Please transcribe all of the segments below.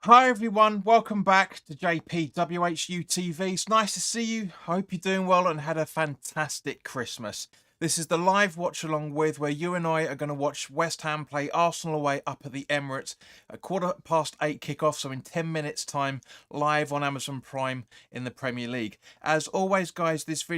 Hi everyone, welcome back to JP WHU TV. It's nice to see you. I hope you're doing well and had a fantastic Christmas. This is the live watch along with where you and I are going to watch West Ham play Arsenal away up at the Emirates at 8:15 kickoff, so in 10 minutes time, live on Amazon Prime in the Premier League. As always guys, this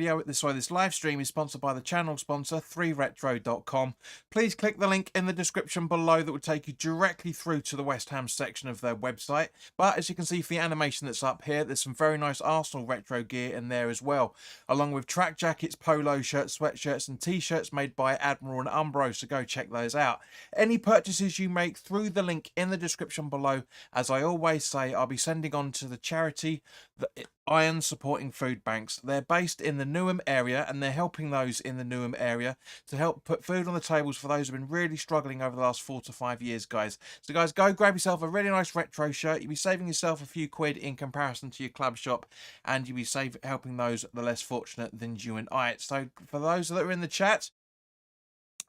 live stream is sponsored by the channel sponsor 3retro.com. Please click the link in the description below that will take you directly through to the West Ham section of their website. But as you can see from the animation that's up here, there's some very nice Arsenal retro gear in there as well, along with track jackets, polo shirts, sweatshirts and t-shirts made by Admiral and Umbro, so go check those out. Any purchases you make through the link in the description below, as I always say, I'll be sending on to the charity, the Iron Supporting Food Banks. They're based in the Newham area and they're helping those in the Newham area to help put food on the tables for those who have been really struggling over the last 4 to 5 years, guys. So guys, go grab yourself a really nice retro shirt. You'll be saving yourself a few quid in comparison to your club shop, and you'll be helping those the less fortunate than you and I. So for those that are in the chat,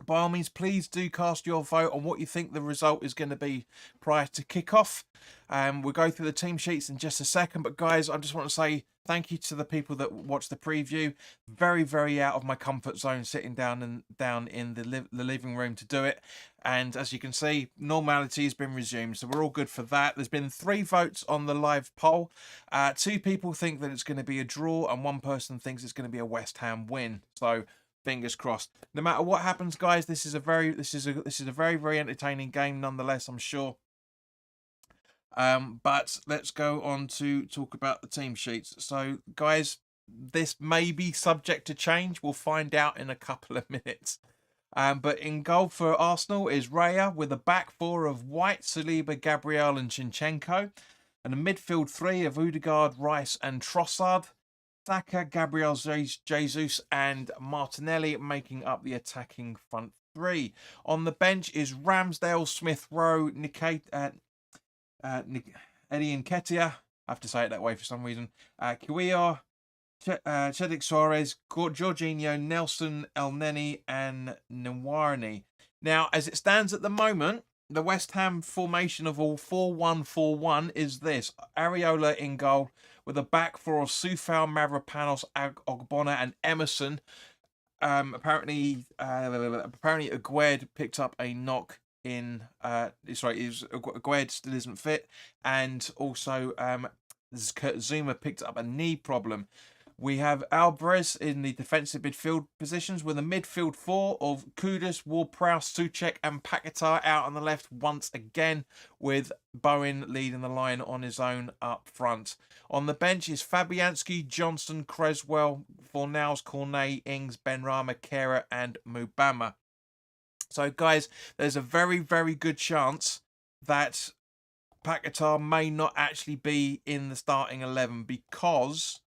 by all means, please do cast your vote on what you think the result is going to be prior to kickoff. We'll go through the team sheets in just a second, but guys, I just want to say thank you to the people that watched the preview. Very, very out of my comfort zone, sitting down in the living room to do it. And as you can see, normality has been resumed, so we're all good for that. There's been 3 votes on the live poll. 2 people think that it's going to be a draw, and 1 person thinks it's going to be a West Ham win. So fingers crossed. No matter what happens, guys, this is a very very entertaining game nonetheless, I'm sure. But let's go on to talk about the team sheets. So guys, this may be subject to change. We'll find out in a couple of minutes. But in goal for Arsenal is Raya, with a back 4 of White, Saliba, Gabriel and Zinchenko, and a midfield 3 of Odegaard, Rice and Trossard. Saka, Gabriel Jesus and Martinelli making up the attacking front 3. On the bench is Ramsdale, Smith Rowe, Eddie Nketiah. I have to say it that way for some reason. Kiwior, Cedric Soares, Jorginho, Nelson, Elneny and Nwarni. Now, as it stands at the moment, the West Ham formation of all 4-1-4-1 is this: Areola in goal, with a back 4 of Soufal, Mavropanos, Ogbonna and Emerson. Apparently Aguerd picked up a knock in Aguerd still isn't fit, and also Zuma picked up a knee problem. We have Alvarez in the defensive midfield positions, with a midfield 4 of Kudus, Ward-Prowse, Souček and Paquetá out on the left once again, with Bowen leading the line on his own up front. On the bench is Fabianski, Johnson, Creswell, Fornals, Cornet, Ings, Benrahma, Kehrer and Mubama. So guys, there's a very, very good chance that Paquetá may not actually be in the starting 11 because...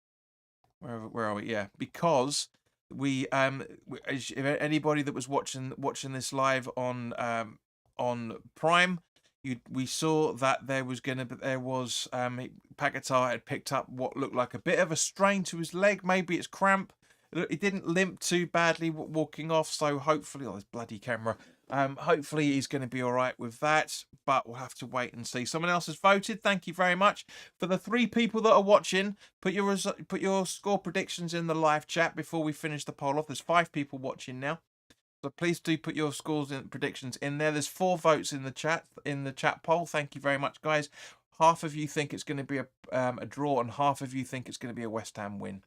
Where are we? Yeah, because we if anybody that was watching this live on Prime, we saw that Paquetá had picked up what looked like a bit of a strain to his leg. Maybe it's cramp. It didn't limp too badly walking off, so hopefully, this bloody camera. Hopefully he's going to be all right with that, but we'll have to wait and see. Someone else has voted. Thank you very much. For the 3 people that are watching, put your score predictions in the live chat before we finish the poll off. There's 5 people watching now, so please do put your scores and predictions in there. There's 4 votes in the chat poll. Thank you very much, guys. Half of you think it's going to be a draw, and half of you think it's going to be a West Ham win.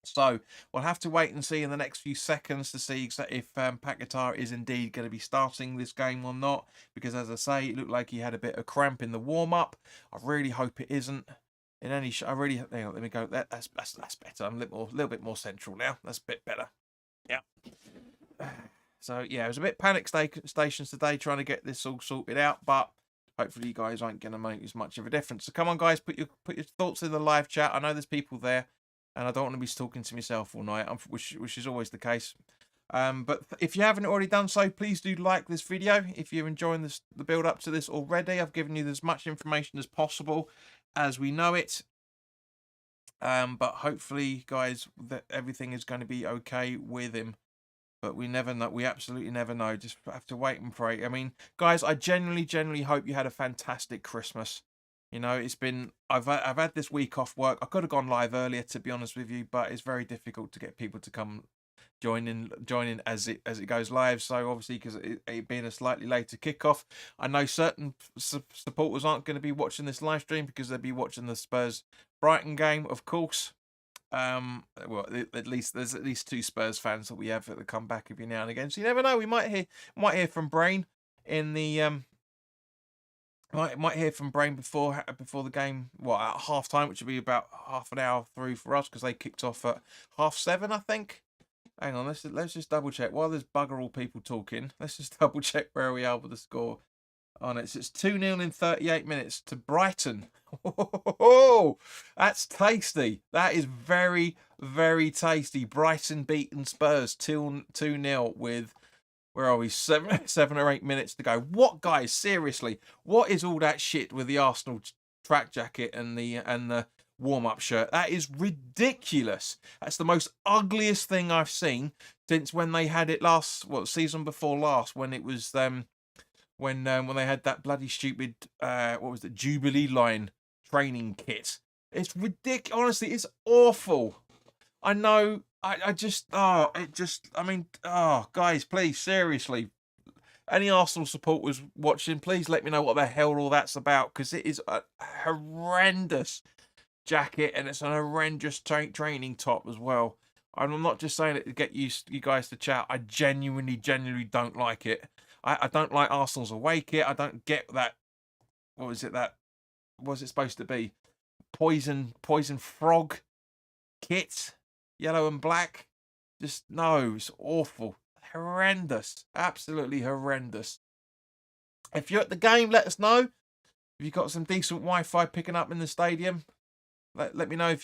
So we'll have to wait and see in the next few seconds to see if Paquetá is indeed going to be starting this game or not, because as I say, it looked like he had a bit of cramp in the warm-up. I really hope it isn't. In any hang on, let me go. That's better. I'm a little bit more central now. That's a bit better. Yeah. So yeah, it was a bit panic stations today trying to get this all sorted out, but hopefully you guys aren't going to make as much of a difference. So come on, guys, put your thoughts in the live chat. I know there's people there, and I don't want to be talking to myself all night, which is always the case. But if you haven't already done so, please do like this video. If you're enjoying the build up to this already, I've given you as much information as possible as we know it. But hopefully, guys, that everything is going to be okay with him. But we never know. We absolutely never know. Just have to wait and pray. I mean, guys, I genuinely hope you had a fantastic Christmas. You know, it's been I've had this week off work. I could have gone live earlier, to be honest with you, but it's very difficult to get people to come join in as it goes live. So obviously, because it being a slightly later kickoff, I know certain supporters aren't going to be watching this live stream because they'll be watching the Spurs Brighton game, of course. Well, at least there's at least two Spurs fans that we have that come back every now and again. So you never know. We might hear from Brain in the might hear from Brain before the game. Well, at half time, which will be about half an hour through for us because they kicked off at 7:30, I think. Hang on, let's just double check. While there's bugger all people talking, let's just double check where we are with the score on it. So it's 2-0 in 38 minutes to Brighton. Oh, that's tasty. That is very, very tasty. Brighton beating Spurs 2-0 with, where are we? 7 or 8 minutes to go. What, guys? Seriously, what is all that shit with the Arsenal track jacket and the warm-up shirt? That is ridiculous. That's the most ugliest thing I've seen since when they had it season before last, when it was when they had that bloody stupid what was it, Jubilee line training kit. It's ridiculous. Honestly, it's awful. I know. I mean, guys, please, seriously, any Arsenal supporters watching, please let me know what the hell all that's about, because it is a horrendous jacket and it's an horrendous training top as well. I'm not just saying it to get you guys to chat. I genuinely don't like it. I don't like Arsenal's away kit. I don't get that. What was it? What was it supposed to be? Poison frog kit, yellow and black. Just no, it's awful, horrendous, absolutely horrendous. If you're at the game, let us know. If you've got some decent Wi-Fi picking up in the stadium, let me know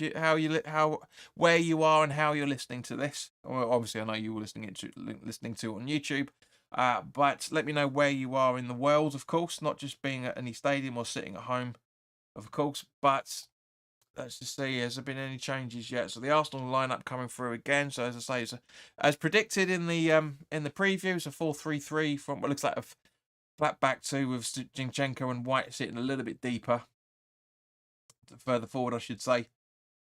where you are and how you're listening to this. Well, obviously, I know you were listening to it on YouTube, but let me know where you are in the world, of course, not just being at any stadium or sitting at home, of course. But let's just see, has there been any changes yet? So the Arsenal lineup coming through again. So as I say, as predicted in the preview, it's a 4-3-3 from what looks like a flat back two with Zinchenko and White sitting a little bit deeper, further forward, I should say.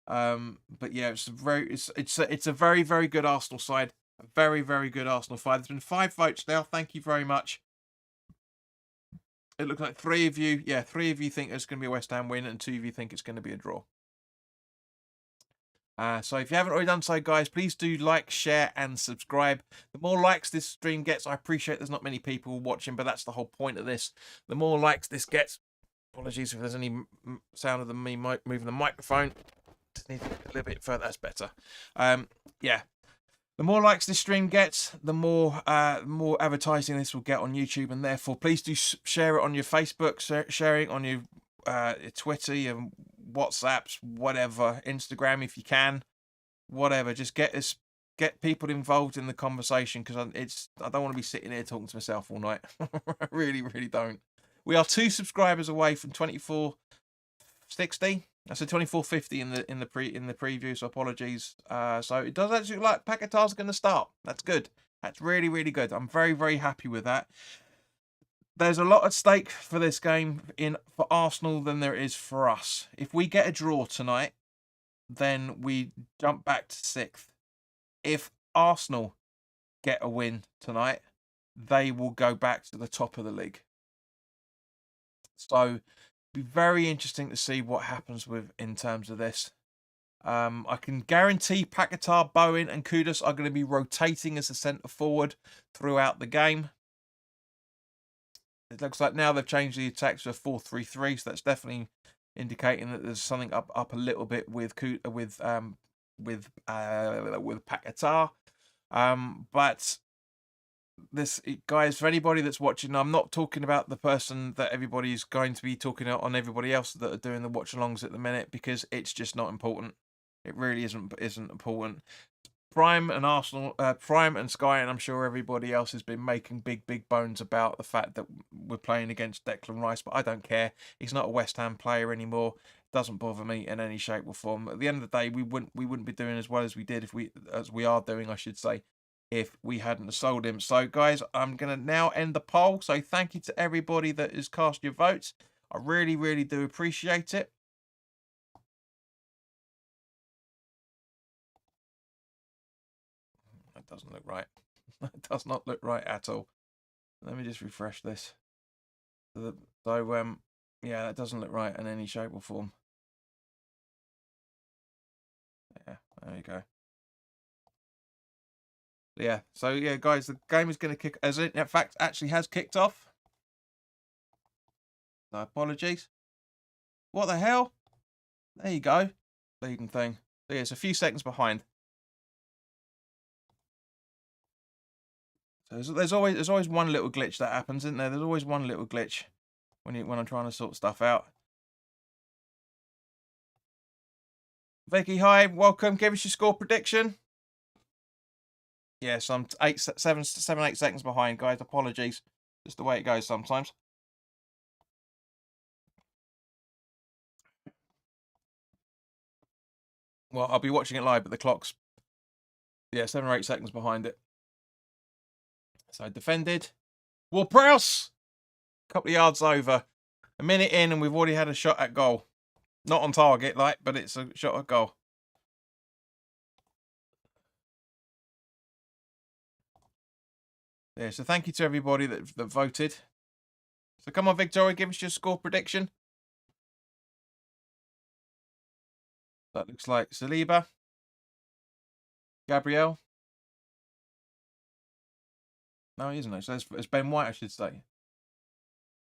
But yeah, it's a very, very good Arsenal side. A very, very good Arsenal side. There's been 5 votes now. Thank you very much. It looks like 3 of you think it's going to be a West Ham win, and 2 of you think it's going to be a draw. So if you haven't already done so, guys, please do like, share, and subscribe. The more likes this stream gets, I appreciate there's not many people watching, but that's the whole point of this. The more likes this gets, apologies if there's any sound of me moving the microphone. Just need a little bit further. That's better. Yeah. The more likes this stream gets, the more advertising this will get on YouTube, and therefore, please do share it on your Facebook, share it on your Twitter, your WhatsApps, whatever, Instagram if you can, whatever. Just get people involved in the conversation, because I don't want to be sitting here talking to myself all night. I really, really don't. We are 2 subscribers away from 2460. I said 2450 in the preview, so apologies. So it does actually look like Paquetá's going to start. That's good. That's really, really good. I'm very, very happy with that. There's a lot at stake for this game for Arsenal than there is for us. If we get a draw tonight, then we jump back to 6th. If Arsenal get a win tonight, they will go back to the top of the league. So be very interesting to see what happens in terms of this. I can guarantee Paquetá, Bowen, and Kudus are going to be rotating as a centre forward throughout the game. It looks like now they've changed the attack to a 4-3-3, so that's definitely indicating that there's something up a little bit with Paquetá. But this, guys, for anybody that's watching, I'm not talking about the person that everybody's going to be talking on everybody else that are doing the watch-alongs at the minute, because it's just not important. It really isn't important. Prime and Arsenal, Prime and Sky, and I'm sure everybody else has been making big bones about the fact that we're playing against Declan Rice, but I don't care. He's not a West Ham player anymore. It doesn't bother me in any shape or form. At the end of the day, we wouldn't be doing as well as we did as we are doing, I should say, if we hadn't sold him. So, guys, I'm going to now end the poll. So, thank you to everybody that has cast your votes. I really, really do appreciate it. That doesn't look right. That does not look right at all. Let me just refresh this. So, yeah, that doesn't look right in any shape or form. Yeah, there you go. Yeah, so yeah, guys, the game is going to kick, as it in fact actually has kicked off. So apologies. What the hell? There you go. Leading thing. So yeah, it's a few seconds behind. So there's always one little glitch that happens, isn't there? There's always one little glitch when I'm trying to sort stuff out. Vicky, hi, welcome. Give us your score prediction. Yes, I'm 8 seconds behind, guys. Apologies. Just the way it goes sometimes. Well, I'll be watching it live, but the clock's 7 or 8 seconds behind it. So defended. Ward-Prowse! A couple of yards over. A minute in, and we've already had a shot at goal. Not on target, but it's a shot at goal. Yeah, so thank you to everybody that voted. So come on, Victoria, give us your score prediction. That looks like Saliba. Gabriel. No, he isn't. So it's Ben White, I should say.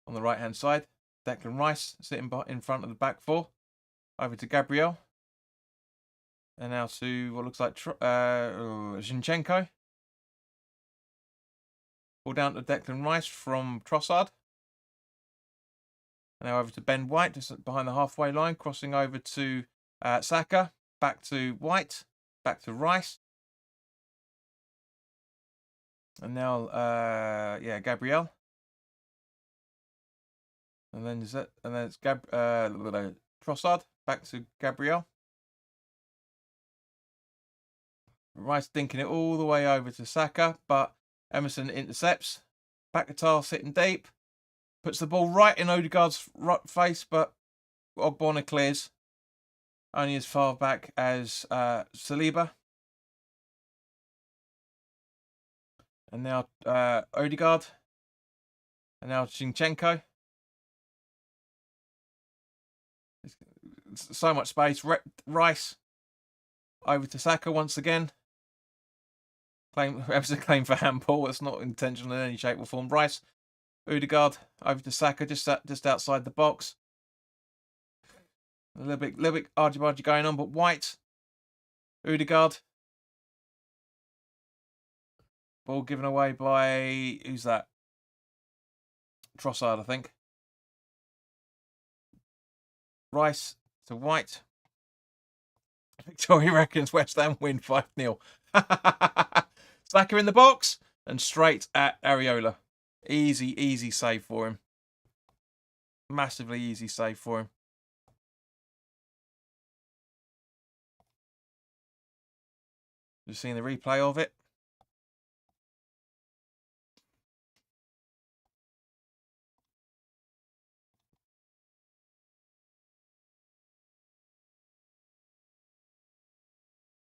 On the right-hand side. Declan Rice sitting in front of the back four. Over to Gabriel. And now to what looks like Zinchenko. Ball down to Declan Rice from Trossard. And now over to Ben White, just behind the halfway line, crossing over to Saka. Back to White. Back to Rice. And now, Gabriel. And then it's Trossard. Back to Gabriel. Rice dinking it all the way over to Saka, but Emerson intercepts. Bakhtar sitting deep. Puts the ball right in Odegaard's face, but Ogbonna clears. Only as far back as Saliba. And now Odegaard. And now Zinchenko. So much space. Rice over to Saka once again. Claim for handball. It's not intentional in any shape or form. Rice, Odegaard over to Saka, just outside the box. A little bit argy-bargy going on, but White, Odegaard. Ball given away by, who's that? Trossard, I think. Rice to White. Victoria reckons West Ham win 5-0. Saka in the box and straight at Areola. Easy save for him. Massively easy save for him. Just seeing the replay of it.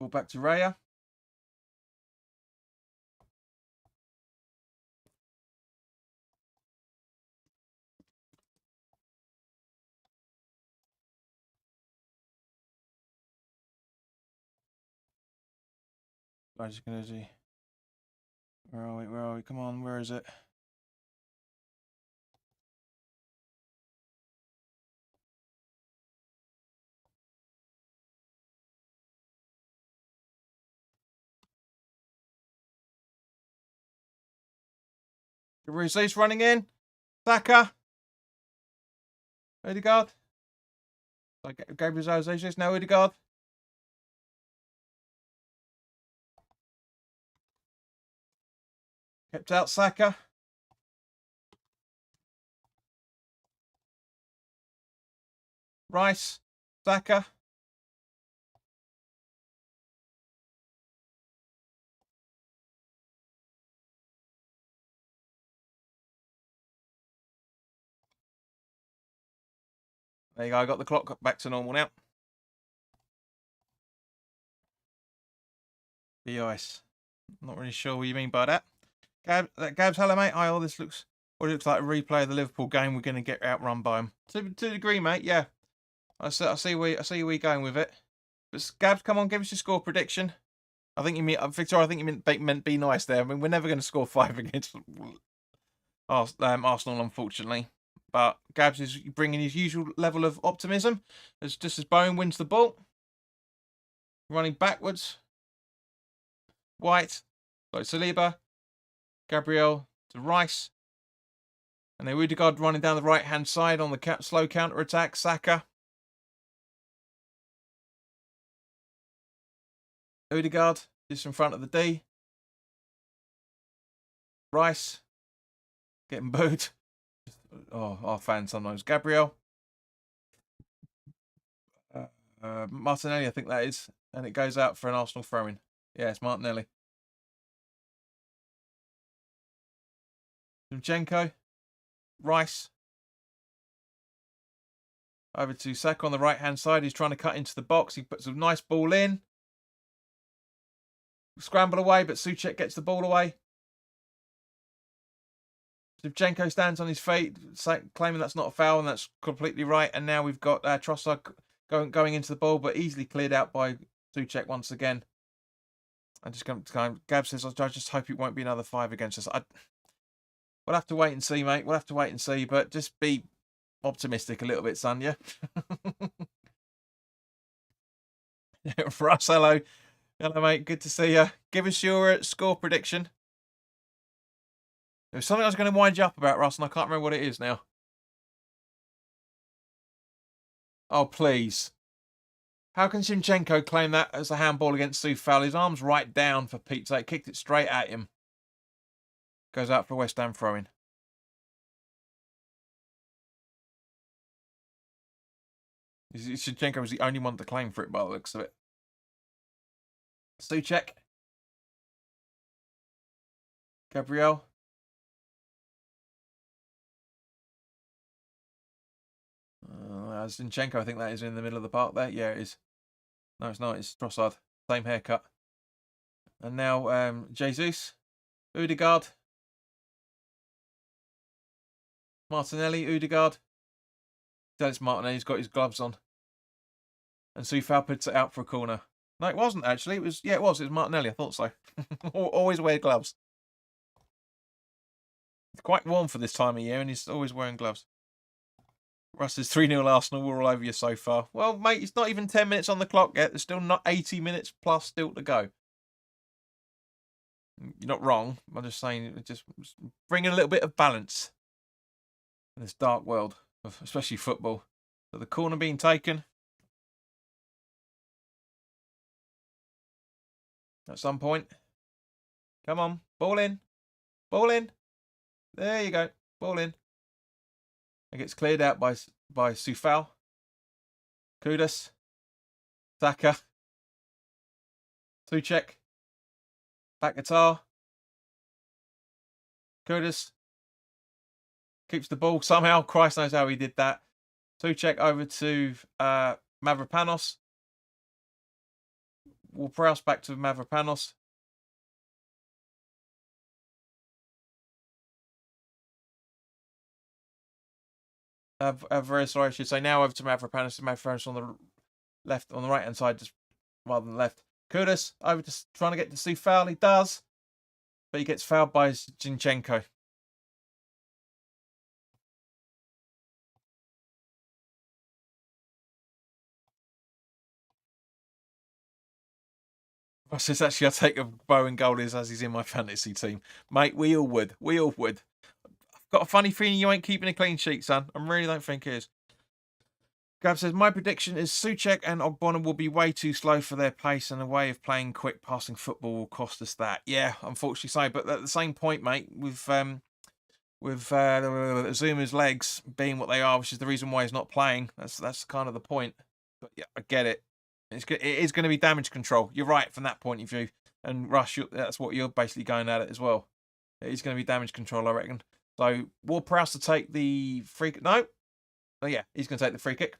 Ball back to Raya. I'm just gonna see. Where are we? Come on, where is it? Ruse's running in. Saka. Odegaard. Gabriel Jesus. Now Odegaard. Kept out Saka. Rice. Saka. There you go. I got the clock back to normal now. Be ice. Not really sure what you mean by that. Gabs, hello, mate. Hi, all. This looks like a replay of the Liverpool game. We're going to get outrun by them. To a degree, mate. Yeah. I see where you're going with it. But Gabs, come on, give us your score prediction. I think you mean Victor. I think you meant be nice there. I mean, we're never going to score 5 against Arsenal, unfortunately. But Gabs is bringing his usual level of optimism. Just as Bowen wins the ball, running backwards. White, like Saliba, Gabriel to Rice, and then Odegaard running down the right-hand side on the slow counter-attack. Saka. Odegaard just in front of the D. Rice getting booed. Oh, our fans sometimes. Gabriel. Martinelli, I think that is. And it goes out for an Arsenal throw-in. Yeah, it's Martinelli. Zinchenko. Rice. Over to Saka on the right-hand side. He's trying to cut into the box. He puts a nice ball in. Scramble away, but Souček gets the ball away. Zinchenko stands on his feet, claiming that's not a foul, and that's completely right. And now we've got Trossard going into the ball, but easily cleared out by Souček once again. I'm just going to Gab says, I just hope it won't be another 5 against us. We'll have to wait and see, mate. We'll have to wait and see, but just be optimistic a little bit, son, yeah? Russ, hello. Hello, mate. Good to see you. Give us your score prediction. There's something I was going to wind you up about, Russ, and I can't remember what it is now. Oh, please. How can Zinchenko claim that as a handball against Soufal? His arm's right down, for Pete's sake. Kicked it straight at him. Goes out for a West Ham throw-in. Zinchenko was the only one to claim for it by the looks of it. Souček. Gabriel. Zinchenko, I think that is in the middle of the park there. Yeah, it is. No, it's not. It's Trossard. Same haircut. And now Jesus. Odegaard. Martinelli. Odegaard. Then it's Martinelli. He's got his gloves on. And Soufal puts it out for a corner. No, it wasn't actually. It was. Yeah, it was. It was Martinelli. I thought so. Always wear gloves. It's quite warm for this time of year, and he's always wearing gloves. Russ is 3-0 Arsenal. We're all over you so far. Well, mate, it's not even 10 minutes on the clock yet. There's still not 80 minutes plus still to go. You're not wrong. I'm just saying, just bring in a little bit of balance in this dark world, of especially football. So the corner being taken at some point. Come on, ball in. Ball in. There you go. Ball in. It gets cleared out by Soufal. Kudus. Saka. Souček. Back guitar. Kudus. Keeps the ball somehow. Christ knows how he did that. Souček over to Mavropanos. We'll Prowse back to Mavropanos. Very sorry, I should say. Now over to Mavropanos. Mavropanos on the left, on the right hand side, just rather than left. Kudus over to trying to get to Soufal. He does, but he gets fouled by Zinchenko. I says actually, I'll take a Bowen goalies as he's in my fantasy team, mate. We all would. We all would. I've got a funny feeling you ain't keeping a clean sheet, son. I really don't think it is. Gab says, my prediction is Souček and Ogbonna will be way too slow for their pace, and a way of playing quick passing football will cost us that. Yeah, unfortunately so. But at the same point, mate, with Zuma's legs being what they are, which is the reason why he's not playing, that's kind of the point. But yeah, I get it. It is going to be damage control. You're right from that point of view. And Rush, that's what you're basically going at it as well. It is going to be damage control, I reckon. So, Ward-Prowse to take the free kick. No. Oh, yeah, he's going to take the free kick.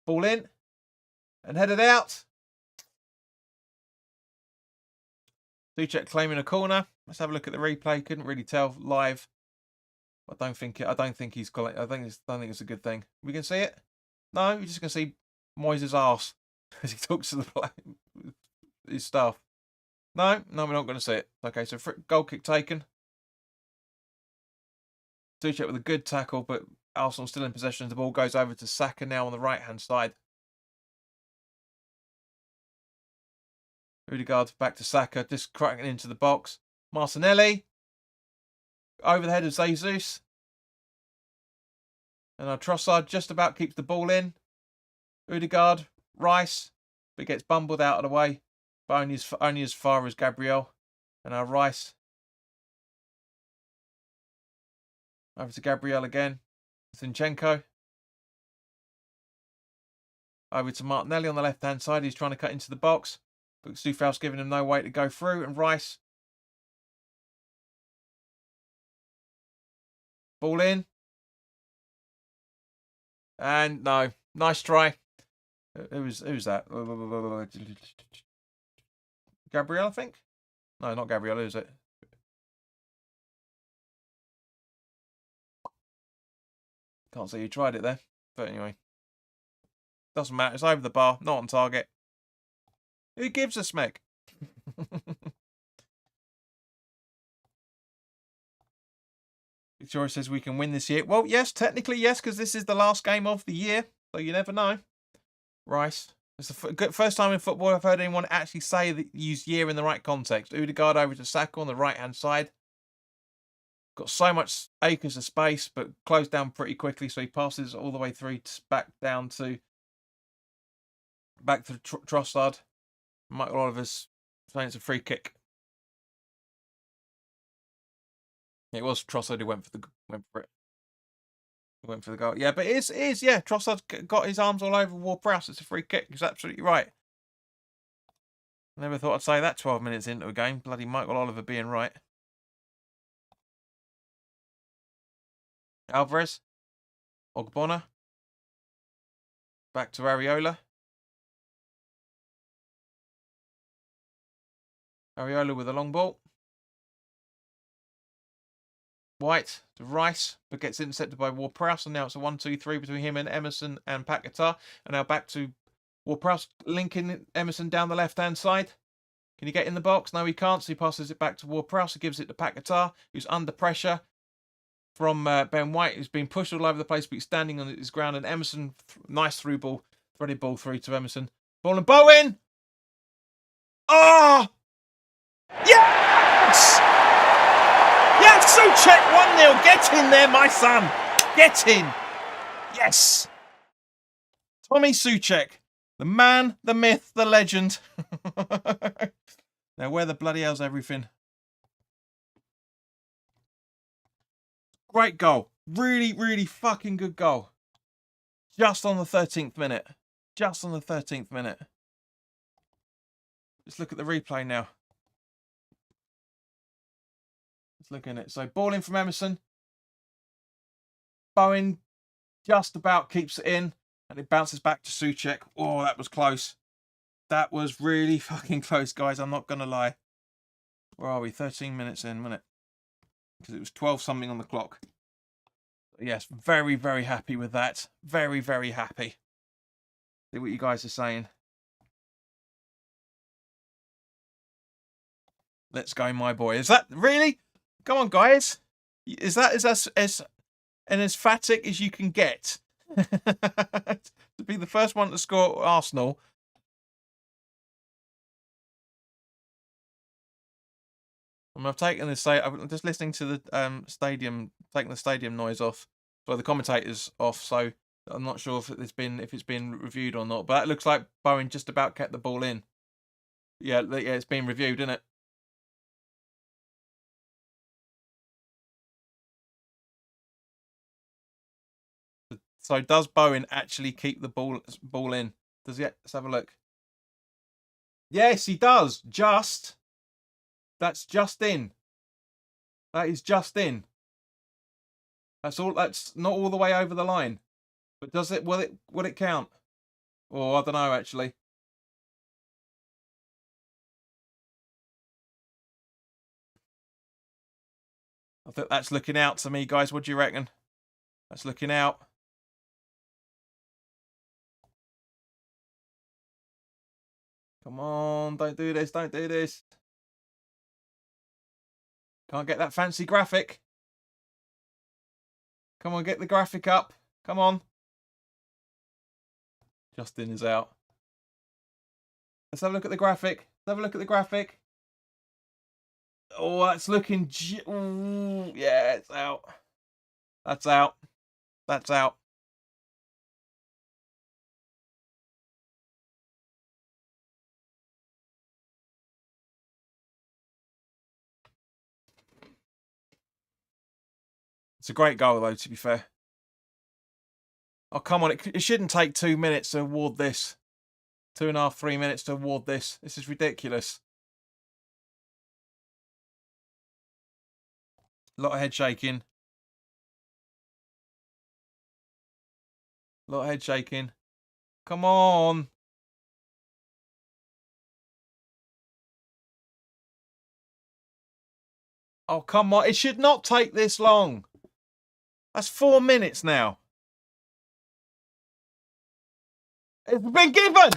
Ball in. And headed out. Souček claiming a corner. Let's have a look at the replay. Couldn't really tell live. I don't think he's got it. I don't think it's a good thing. We can see it. No, you're just gonna see Moyes' arse as he talks to the play, his staff. No, we're not going to see it. Okay, so goal kick taken. Souček with a good tackle, but Arsenal still in possession. The ball goes over to Saka now on the right-hand side. Odegaard back to Saka, just cracking into the box. Martinelli over the head of Jesus. And our Trossard just about keeps the ball in. Odegaard, Rice, but gets bumbled out of the way. But only as far as Gabriel. And our Rice. Over to Gabriel again. Zinchenko. Over to Martinelli on the left-hand side. He's trying to cut into the box. But Soufal's giving him no way to go through. And Rice. Ball in. And no. Nice try. Who's that? Gabriel, I think? No, not Gabriel, is it? Can't see who tried it there. But anyway. Doesn't matter. It's over the bar. Not on target. Who gives a smack? Victoria says we can win this year. Well, yes, technically yes, because this is the last game of the year. So you never know. Rice. It's the first time in football I've heard anyone actually say that use year in the right context. Odegaard over to Saka on the right-hand side. Got so much acres of space, but closed down pretty quickly. So he passes all the way through back to Trossard. Michael Oliver's saying it's a free kick. It was Trossard who went for it. Went for the goal. Yeah, but it is, yeah. Trossard's got his arms all over Ward-Prowse. It's a free kick. He's absolutely right. Never thought I'd say that 12 minutes into a game. Bloody Michael Oliver being right. Alvarez. Ogbonna. Back to Areola. Areola with a long ball. White to Rice, but gets intercepted by Ward-Prowse, and now it's a 1-2-3 between him and Emerson and Paquetá. And now back to Ward-Prowse, linking Emerson down the left-hand side. Can he get in the box? No, he can't, so he passes it back to Ward-Prowse. He gives it to Paquetá, who's under pressure from Ben White, who's been pushed all over the place, but he's standing on his ground. And Emerson, nice through ball, threaded ball through to Emerson. Ball and Bowen! Oh! Yes! Yes, Souček 1-0. Get in there, my son. Get in. Yes. Tommy Souček. The man, the myth, the legend. Now, where the bloody hell's everything? Great goal. Really, really fucking good goal. Just on the 13th minute. Just on the 13th minute. Let's look at the replay now. Let's look at it. So, ball in from Emerson. Bowen just about keeps it in. And it bounces back to Souček. Oh, that was close. That was really fucking close, guys. I'm not going to lie. Where are we? 13 minutes in, wasn't it? Because it was 12-something on the clock. Yes, very, very happy with that. Very, very happy. See what you guys are saying. Let's go, my boy. Is that really? Come on, guys. Is that as emphatic as you can get? To be the first one to score at Arsenal. I've taken this. I'm just listening to the stadium, taking the stadium noise off, so the commentators off. So I'm not sure if it's been reviewed or not. But it looks like Bowen just about kept the ball in. Yeah, it's been reviewed, isn't it? So does Bowen actually keep the ball in? Does he? Let's have a look. Yes, he does. That's just in. That is just in. That's all. That's not all the way over the line. But does it? Will it count? Oh, I don't know, actually. I think that's looking out to me, guys. What do you reckon? That's looking out. Come on, don't do this, don't do this. Can't get that fancy graphic. Come on, get the graphic up. Come on. Justin is out. Let's have a look at the graphic. Let's have a look at the graphic. Oh, that's looking... Ooh, yeah, it's out. That's out. That's out. It's a great goal, though, to be fair. Oh, come on. It shouldn't take 2 minutes to award this. 2.5, 3 minutes to award this. This is ridiculous. A lot of head shaking. A lot of head shaking. Come on. Oh, come on. It should not take this long. That's 4 minutes now. It's been given.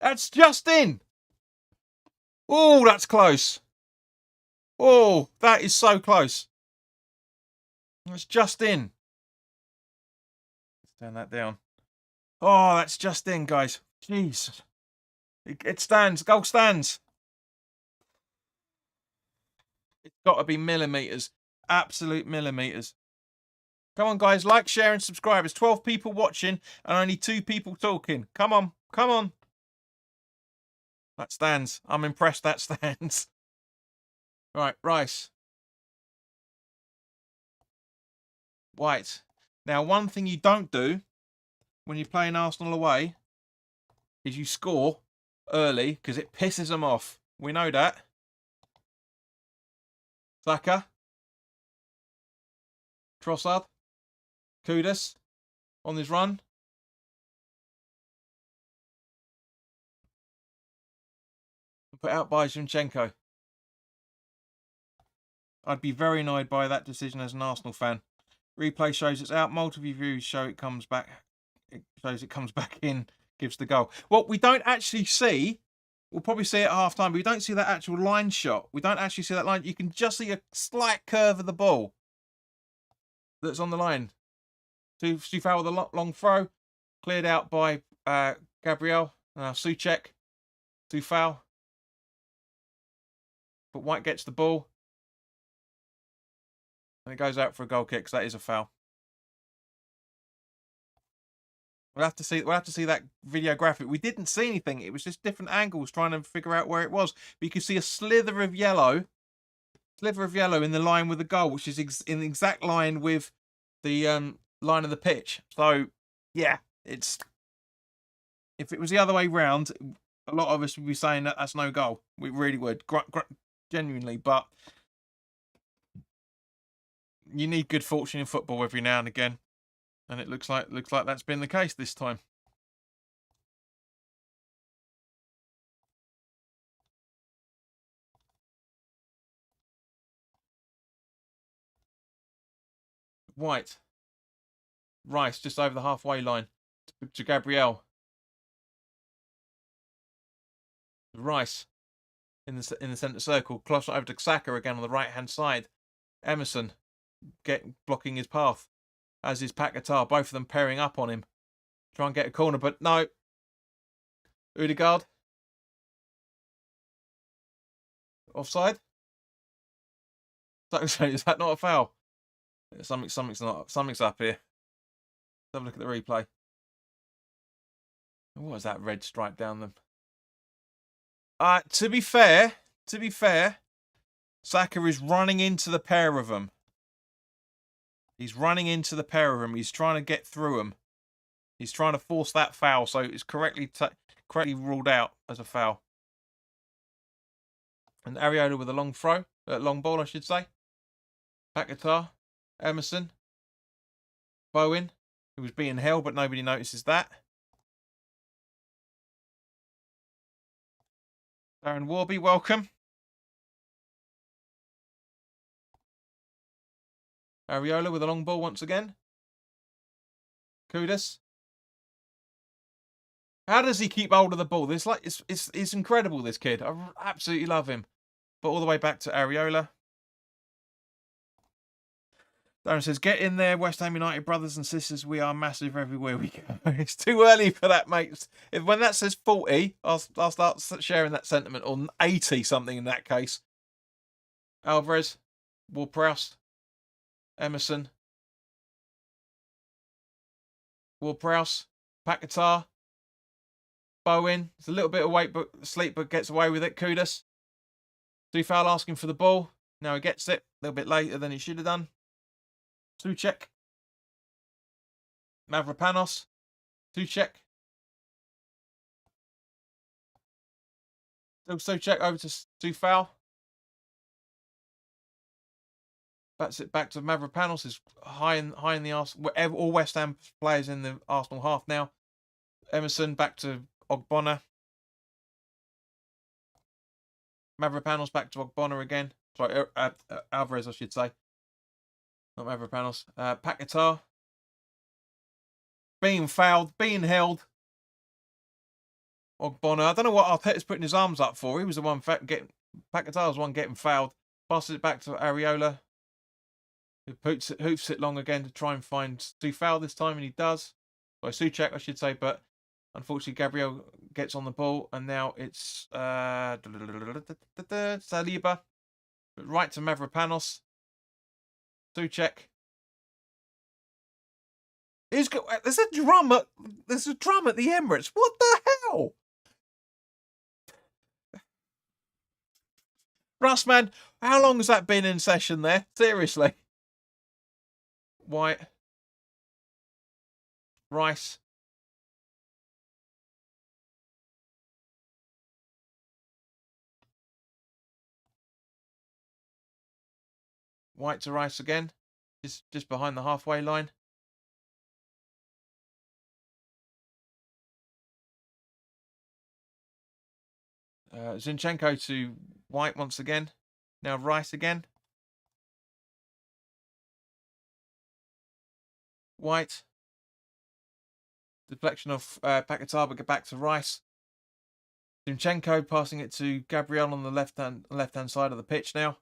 That's just in. Oh, that's close. Oh, that is so close. It's just in. Let's turn that down. Oh, that's just in, guys. Jeez. It stands. Goal stands. It's got to be millimetres. Absolute millimetres. Come on, guys. Like, share, and subscribe. There's 12 people watching and only 2 people talking. Come on. Come on. That stands. I'm impressed that stands. Right, Rice. White. Now, one thing you don't do when you're playing Arsenal away is you score early because it pisses them off. We know that. Saka. Trossard. Kudus on his run. Put out by Zinchenko. I'd be very annoyed by that decision as an Arsenal fan. Replay shows it's out. Multiple views show it comes back. It shows it comes back in, gives the goal. What we don't actually see, we'll probably see it at half time, but we don't see that actual line shot. We don't actually see that line. You can just see a slight curve of the ball that's on the line. Sufal with a long throw, cleared out by Gabriel. Souček. Sufal. But White gets the ball. And it goes out for a goal kick, so that is a foul. We'll have to see that video graphic. We didn't see anything. It was just different angles trying to figure out where it was. But you can see a slither of yellow in the line with the goal, which is in the exact line with the line of the pitch. So, yeah, if it was the other way round, a lot of us would be saying that that's no goal. We really would, genuinely. But you need good fortune in football every now and again, and it looks like that's been the case this time. White. Rice just over the halfway line to Gabriel. Rice in the centre circle, close over to Saka again on the right hand side. Emerson blocking his path, as is Paquetá. Both of them pairing up on him, try and get a corner, but no. Odegaard offside. Is that not a foul? Something's up here. Let's have a look at the replay. What was that red stripe down them? To be fair, Saka is running into the pair of them. He's running into the pair of them. He's trying to get through them. He's trying to force that foul, so it's correctly ruled out as a foul. And Ariola with a long ball, I should say. Paquetá, Emerson, Bowen, who was being held, but nobody notices that. Darren Warby, welcome. Areola with a long ball once again. Kudus. How does he keep hold of the ball? This like it's incredible. This kid, I absolutely love him. But all the way back to Areola. Darren says, "Get in there, West Ham United brothers and sisters. We are massive everywhere we go." It's too early for that, mate. When that says 40, I'll start sharing that sentiment, or 80 something in that case. Alvarez, Ward-Prowse, Emerson, Ward-Prowse, Paquetá, Bowen. It's a little bit of weight, but sleep, but gets away with it. Kudus. Dufal asking for the ball. Now he gets it a little bit later than he should have done. Souček. Mavropanos. Souček. Souček over to Dufal. That's it back to Mavropanos. Is high in the Arsenal. All West Ham players in the Arsenal half now. Emerson back to Ogbonna. Mavropanos back to Ogbonna again. Sorry, Alvarez, I should say. Not Mavropanos. Paquetá. Being fouled, being held. Ogbonna. I don't know what Arteta's putting his arms up for. He was the one getting. Paquetá was the one getting fouled. Passes it back to Areola. Who hoops it long again to try and find Dufal this time, and he does. Sorry, Souček, I should say, but unfortunately Gabriel gets on the ball, and now it's Saliba. Right to Mavropanos. Souček. There's a drum at the Emirates. What the hell? Russ, man, how long has that been in session there? Seriously. White. Rice. White to Rice again. Just behind the halfway line. Zinchenko to White once again. Now Rice again. White. Deflection of Paquetá, but get back to Rice. Zinchenko passing it to Gabriel on the left hand side of the pitch now.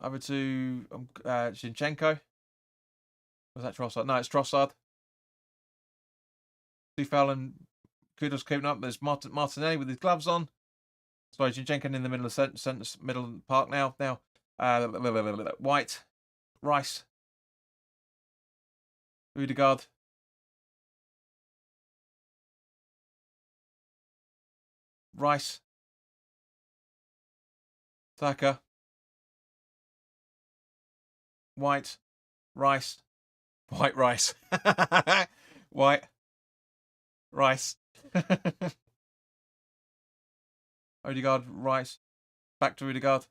Over to Zinchenko. Was that Trossard? No, it's Trossard. Dufal and Kudus keeping up. There's Martinelli with his gloves on. Sorry, Zinchenko in the middle of the middle of the park now. Now, White, Rice, Ødegaard. Rice. Saka. White. Rice. White Rice. White. Rice. Ødegaard. Rice. Back to Ødegaard.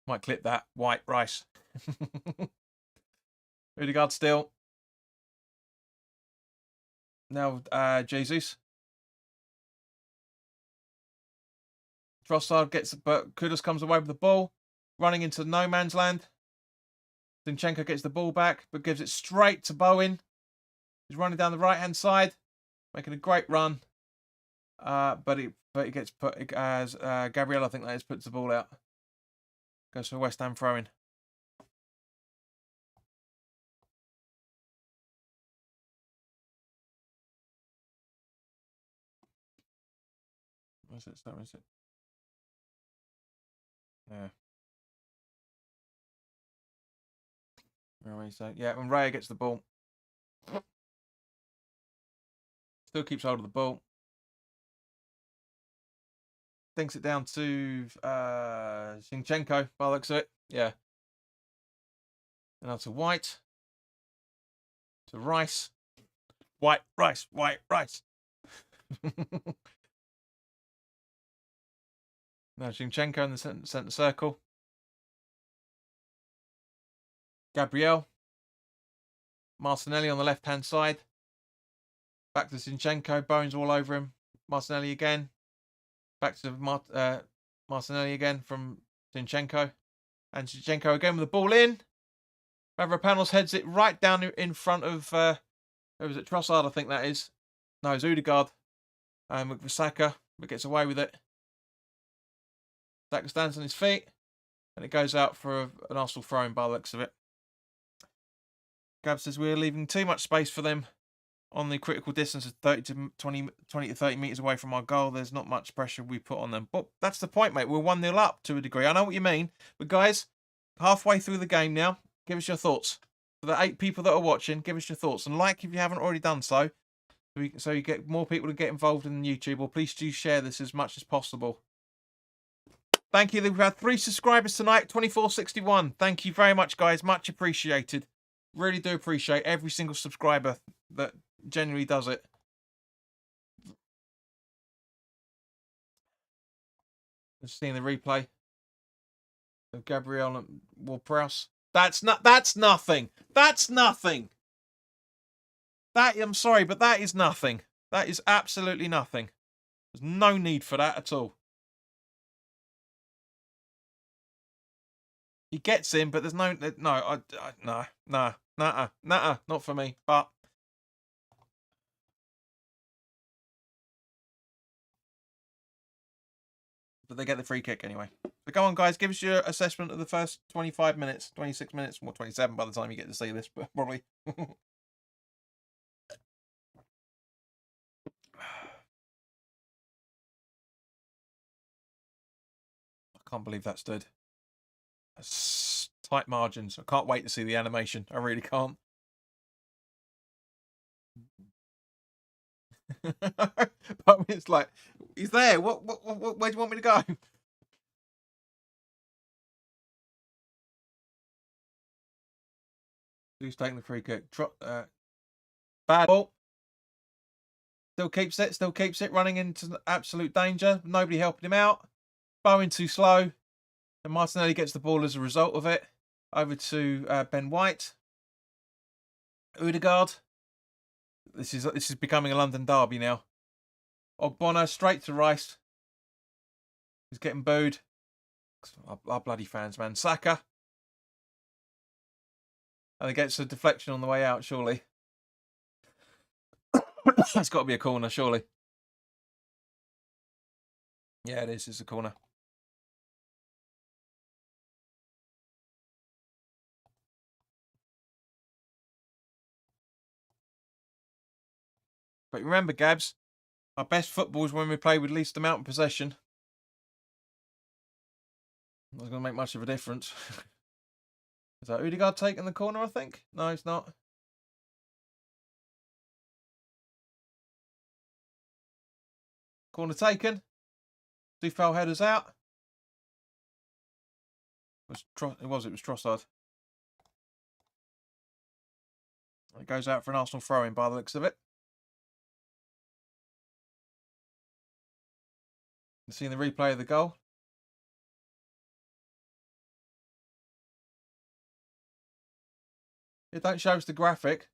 Might clip that. White Rice. Ødegaard still. Now Jesus. Trossard gets, but Kudus comes away with the ball, running into no man's land. Zinchenko gets the ball back, but gives it straight to Bowen. He's running down the right hand side, making a great run. But he gets put as Gabriel, I think that is, puts the ball out. Goes for West Ham throwing. Where's it? Where's it? Yeah. So yeah, when Raya gets the ball, still keeps hold of the ball. Thinks it down to Zinchenko, by the looks of it. Yeah. And now to White. To Rice. White, Rice, White, Rice. Now Zinchenko in the centre circle. Gabriel. Martinelli on the left-hand side. Back to Zinchenko. Bones all over him. Martinelli again. Back to Martinelli again from Zinchenko. And Zinchenko again with the ball in. Mavropanos heads it right down in front of, who was it? Trossard, I think that is. No, it's Odegaard. With Saka, but gets away with it. Saka stands on his feet. And it goes out for an Arsenal throw-in by the looks of it. Gab says we're leaving too much space for them on the critical distance of 20 to 30 metres away from our goal. There's not much pressure we put on them. But that's the point, mate. We're 1-0 up to a degree. I know what you mean. But guys, halfway through the game now, give us your thoughts. For the 8 people that are watching, give us your thoughts. And like if you haven't already done so, so you get more people to get involved in YouTube. Or please do share this as much as possible. Thank you. We've had 3 subscribers tonight, 2461. Thank you very much, guys. Much appreciated. Really do appreciate every single subscriber that genuinely does it. Just seeing the replay of Gabriel and Ward-Prowse. That's nothing. That's nothing. I'm sorry, but that is nothing. That is absolutely nothing. There's no need for that at all. He gets in, but there's no, not for me. But they get the free kick anyway. So go on, guys, give us your assessment of the first 25 minutes, 26 minutes, or 27 by the time you get to see this, but probably. I can't believe that stood. That's tight margins. I can't wait to see the animation. I really can't. But it's like, he's there. Where do you want me to go? Who's taking the free kick? Bad ball. Still keeps it, running into absolute danger. Nobody helping him out. Bowen too slow. And Martinelli gets the ball as a result of it. Over to Ben White. Odegaard. This is becoming a London derby now. Ogbonna straight to Rice. He's getting booed. Our bloody fans, man. Saka. And he gets a deflection on the way out, surely. It's got to be a corner, surely. Yeah, it is. It's a corner. But remember, Gabs, our best football is when we play with least amount of possession. Not going to make much of a difference. Is that Odegaard taking the corner, I think? No, it's not. Corner taken. 2 foul headers out. It was Trossard. It goes out for an Arsenal throw-in by the looks of it. Seeing the replay of the goal. It don't show us the graphic.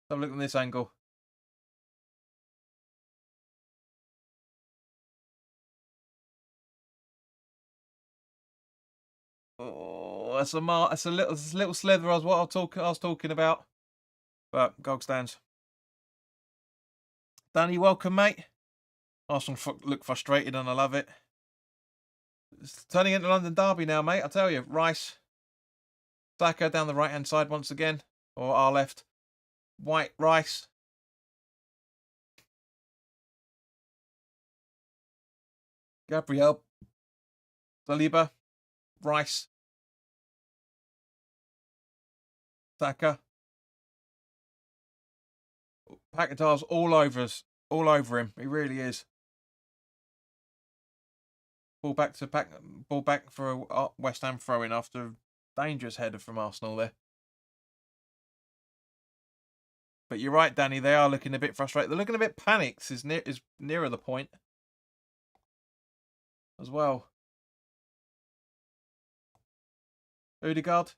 Have a look at this angle. Oh, that's a little slither as what I was talking about. But goal stands. Danny, welcome, mate. Arsenal look frustrated, and I love it. It's turning into London derby now, mate. I tell you, Rice, Saka down the right hand side once again, or our left. White, Rice. Gabriel, Saliba, Rice, Saka. Paquetá's all over us, all over him. He really is. Ball back for a West Ham throw-in after a dangerous header from Arsenal there. But you're right, Danny. They are looking a bit frustrated. They're looking a bit panicked. Is nearer the point as well. Odegaard.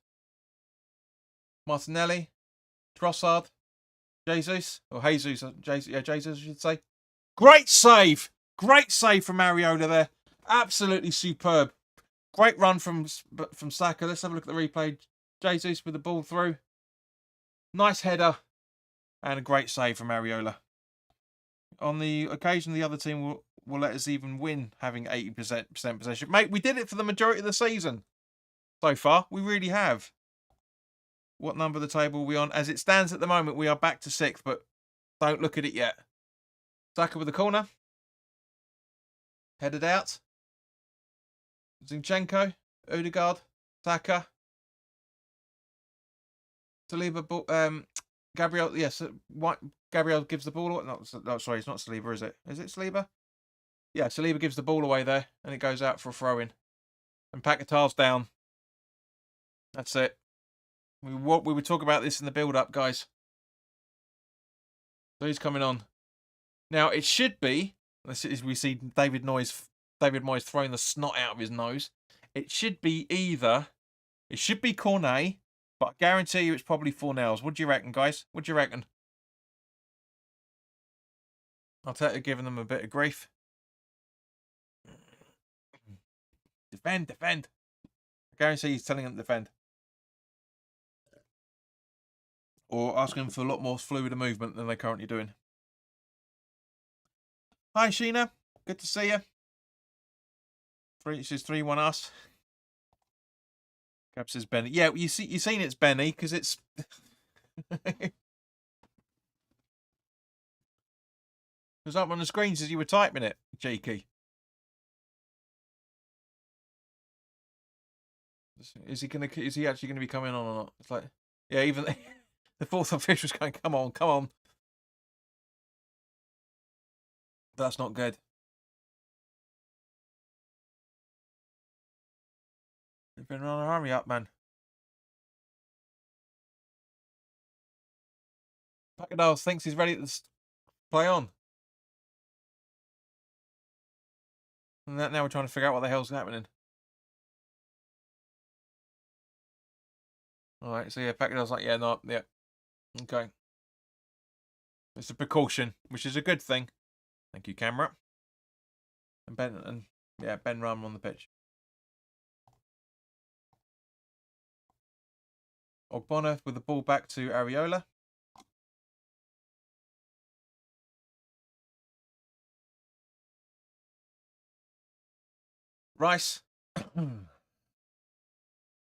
Martinelli, Trossard, Jesus, or Jesus, Jesus, I should say. Great save! Great save from Areola there. Absolutely superb. Great run from Saka. Let's have a look at the replay. Jesus with the ball through. Nice header. And a great save from Areola. On the occasion, the other team will let us even win having 80% possession. Mate, we did it for the majority of the season. So far, we really have. What number of the table are we on? As it stands at the moment, we are back to 6th, but don't look at it yet. Saka with the corner. Headed out. Zinchenko, Odegaard, Saka. Saliba, Gabriel, yes, Gabriel gives the ball away. No, sorry, it's not Saliba, is it? Is it Saliba? Yeah, Saliba gives the ball away there, and it goes out for a throw-in. And Paquetá's down. That's it. We were talking about this in the build-up, guys. So he's coming on. Now, it should be, as we see David Moyes throwing the snot out of his nose. It should be Cornet, but I guarantee you it's probably Fornells. What do you reckon, guys? What do you reckon? Arteta giving them a bit of grief. Defend. I guarantee he's telling them to defend. Or asking them for a lot more fluid movement than they're currently doing. Hi, Sheena. Good to see you. This is 3-1 us. Gab says Benny. Yeah, you've seen it's Benny because it's... It was up on the screens as you were typing it, cheeky. Is he actually gonna be coming on or not? It's like, yeah, even the fourth official's going, come on. That's not good. You've been running, hurry up, man. Paquetá thinks he's ready to play on. And now we're trying to figure out what the hell's happening. Alright, so yeah, Paquetá's like, yeah, no, yeah. Okay. It's a precaution, which is a good thing. Thank you, camera. And Ben Ram on the pitch. Ogbonna with the ball back to Areola. Rice.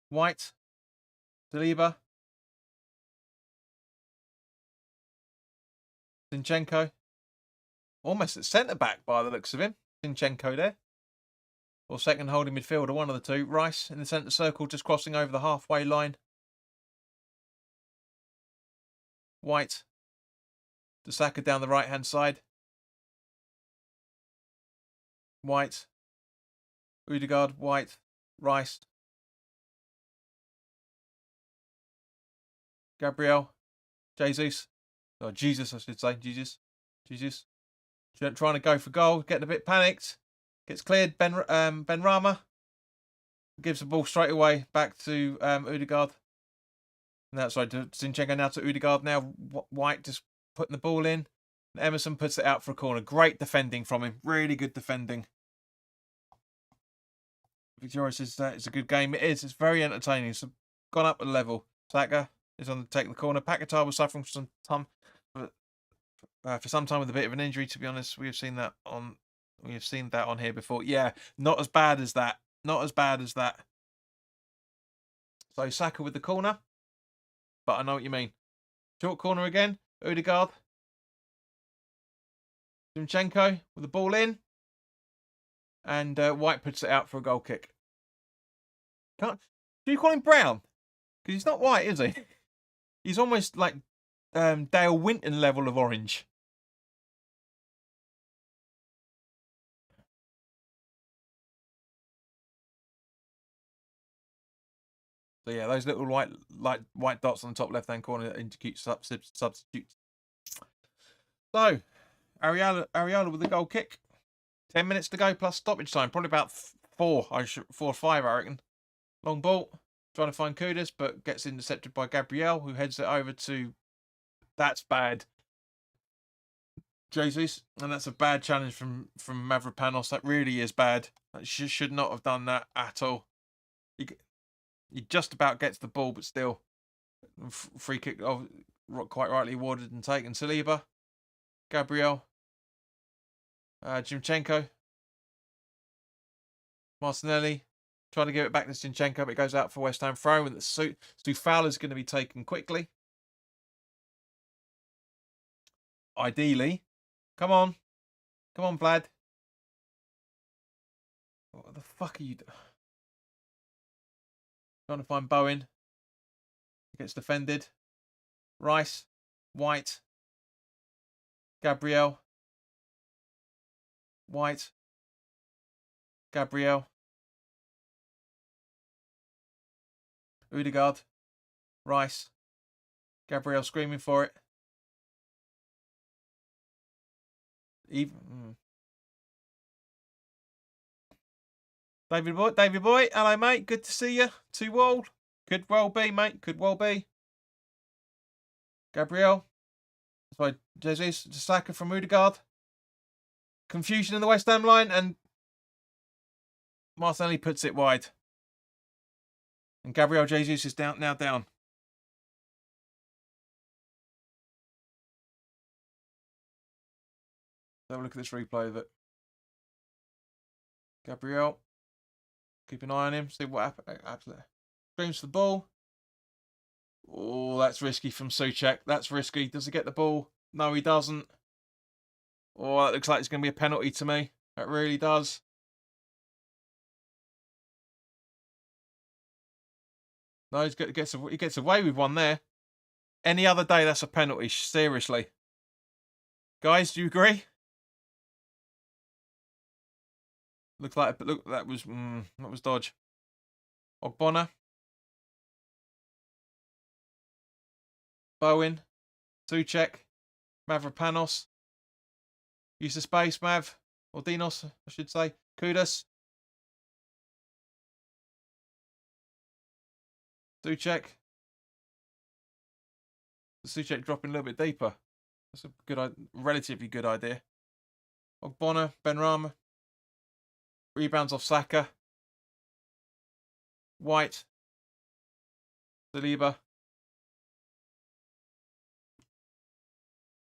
White. Saliba. Zinchenko. Almost at centre-back by the looks of him. Zinchenko there. Or second holding midfielder, one of the two. Rice in the centre circle, just crossing over the halfway line. White. To Saka down the right-hand side. White. Odegaard, White, Rice. Gabriel. Jesus. Oh, Jesus, I should say. Jesus. Trying to go for goal. Getting a bit panicked. Gets cleared. Ben Rama. Gives the ball straight away back to Odegaard. No, sorry, to Zinchenko, now to Odegaard. Now White just putting the ball in. And Emerson puts it out for a corner. Great defending from him. Really good defending. Victoria says that it's a good game. It is. It's very entertaining. It's gone up a level. Saka is on the taking the corner. Paquetá was suffering for some time, for some time with a bit of an injury. To be honest, we have seen that on here before. Yeah, not as bad as that. So Saka with the corner, but I know what you mean. Short corner again. Odegaard. Zinchenko with the ball in. And White puts it out for a goal kick. Do you call him brown? Because he's not white, is he? He's almost like Dale Winton level of orange. So yeah, those little white dots on the top left-hand corner indicate substitutes. So, Areola with the goal kick. 10 minutes to go plus stoppage time. Probably about 4 or 5, I reckon. Long ball. trying to find Kudus, but gets intercepted by Gabriel, who heads it over to... That's bad. Jesus, and that's a bad challenge from Mavropanos. That really is bad. That should not have done that at all. He just about gets the ball, but still. Free kick, quite rightly awarded and taken. Saliba, Gabriel, Zinchenko, Martinelli, trying to give it back to Zinchenko, but it goes out for West Ham throw, and the Stu foul is going to be taken quickly. Ideally. Come on, Vlad. What the fuck are you doing? Trying to find Bowen. He gets defended. Rice, White, Gabriel, White, Gabriel, Odegaard, Rice, Gabriel screaming for it. David Boy, hello mate, good to see you. Too old. Could well be, mate. Could well be. Gabriel. Sorry, Jesus. Saka from Odegaard. Confusion in the West Ham line, and Martinelli puts it wide. And Gabriel Jesus is now down. Have a look at this replay of it. Gabriel. Keep an eye on him. See what happens. Screams for the ball. Oh, that's risky from Souček. That's risky. Does he get the ball? No, he doesn't. Oh, that looks like it's going to be a penalty to me. That really does. No, he gets away with one there. Any other day, that's a penalty. Seriously. Guys, do you agree? Looks like that was dodge. Ogbonna. Bowen. Souček. Mavropanos. Use the space, Mav. Or Dinos, I should say. Kudus. Souček. Souček dropping a little bit deeper. That's a relatively good idea. Ogbonna. Benrahma. Rebounds off Saka. White. Saliba.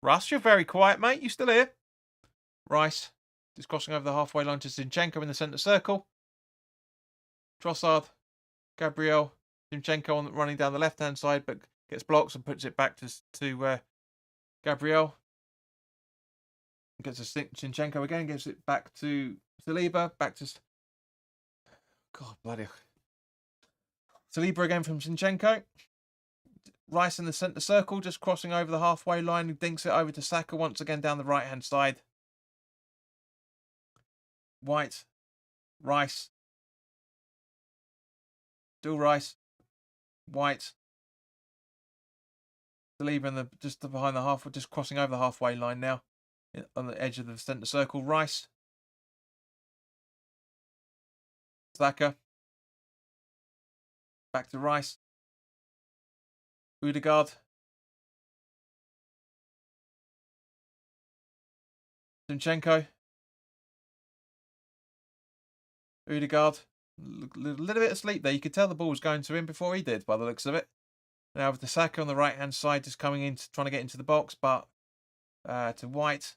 Russ, you're very quiet, mate. You still here? Rice. Just crossing over the halfway line to Zinchenko in the centre circle. Trossard. Gabriel. Zinchenko running down the left-hand side, but gets blocked and puts it back to Gabriel. Gets a Zinchenko again. Gives it back to Saliba. Back to... God, bloody... Saliba again from Zinchenko. Rice in the centre circle, just crossing over the halfway line. He dinks it over to Saka once again down the right-hand side. White. Rice. Still Rice. White. Saliba just behind the half, just crossing over the halfway line now. On the edge of the centre circle. Rice. Saka. Back to Rice. Odegaard. Zinchenko. Odegaard. A little bit asleep there. You could tell the ball was going to him before he did, by the looks of it. Now with the Saka on the right-hand side, just coming in, trying to get into the box, but to White.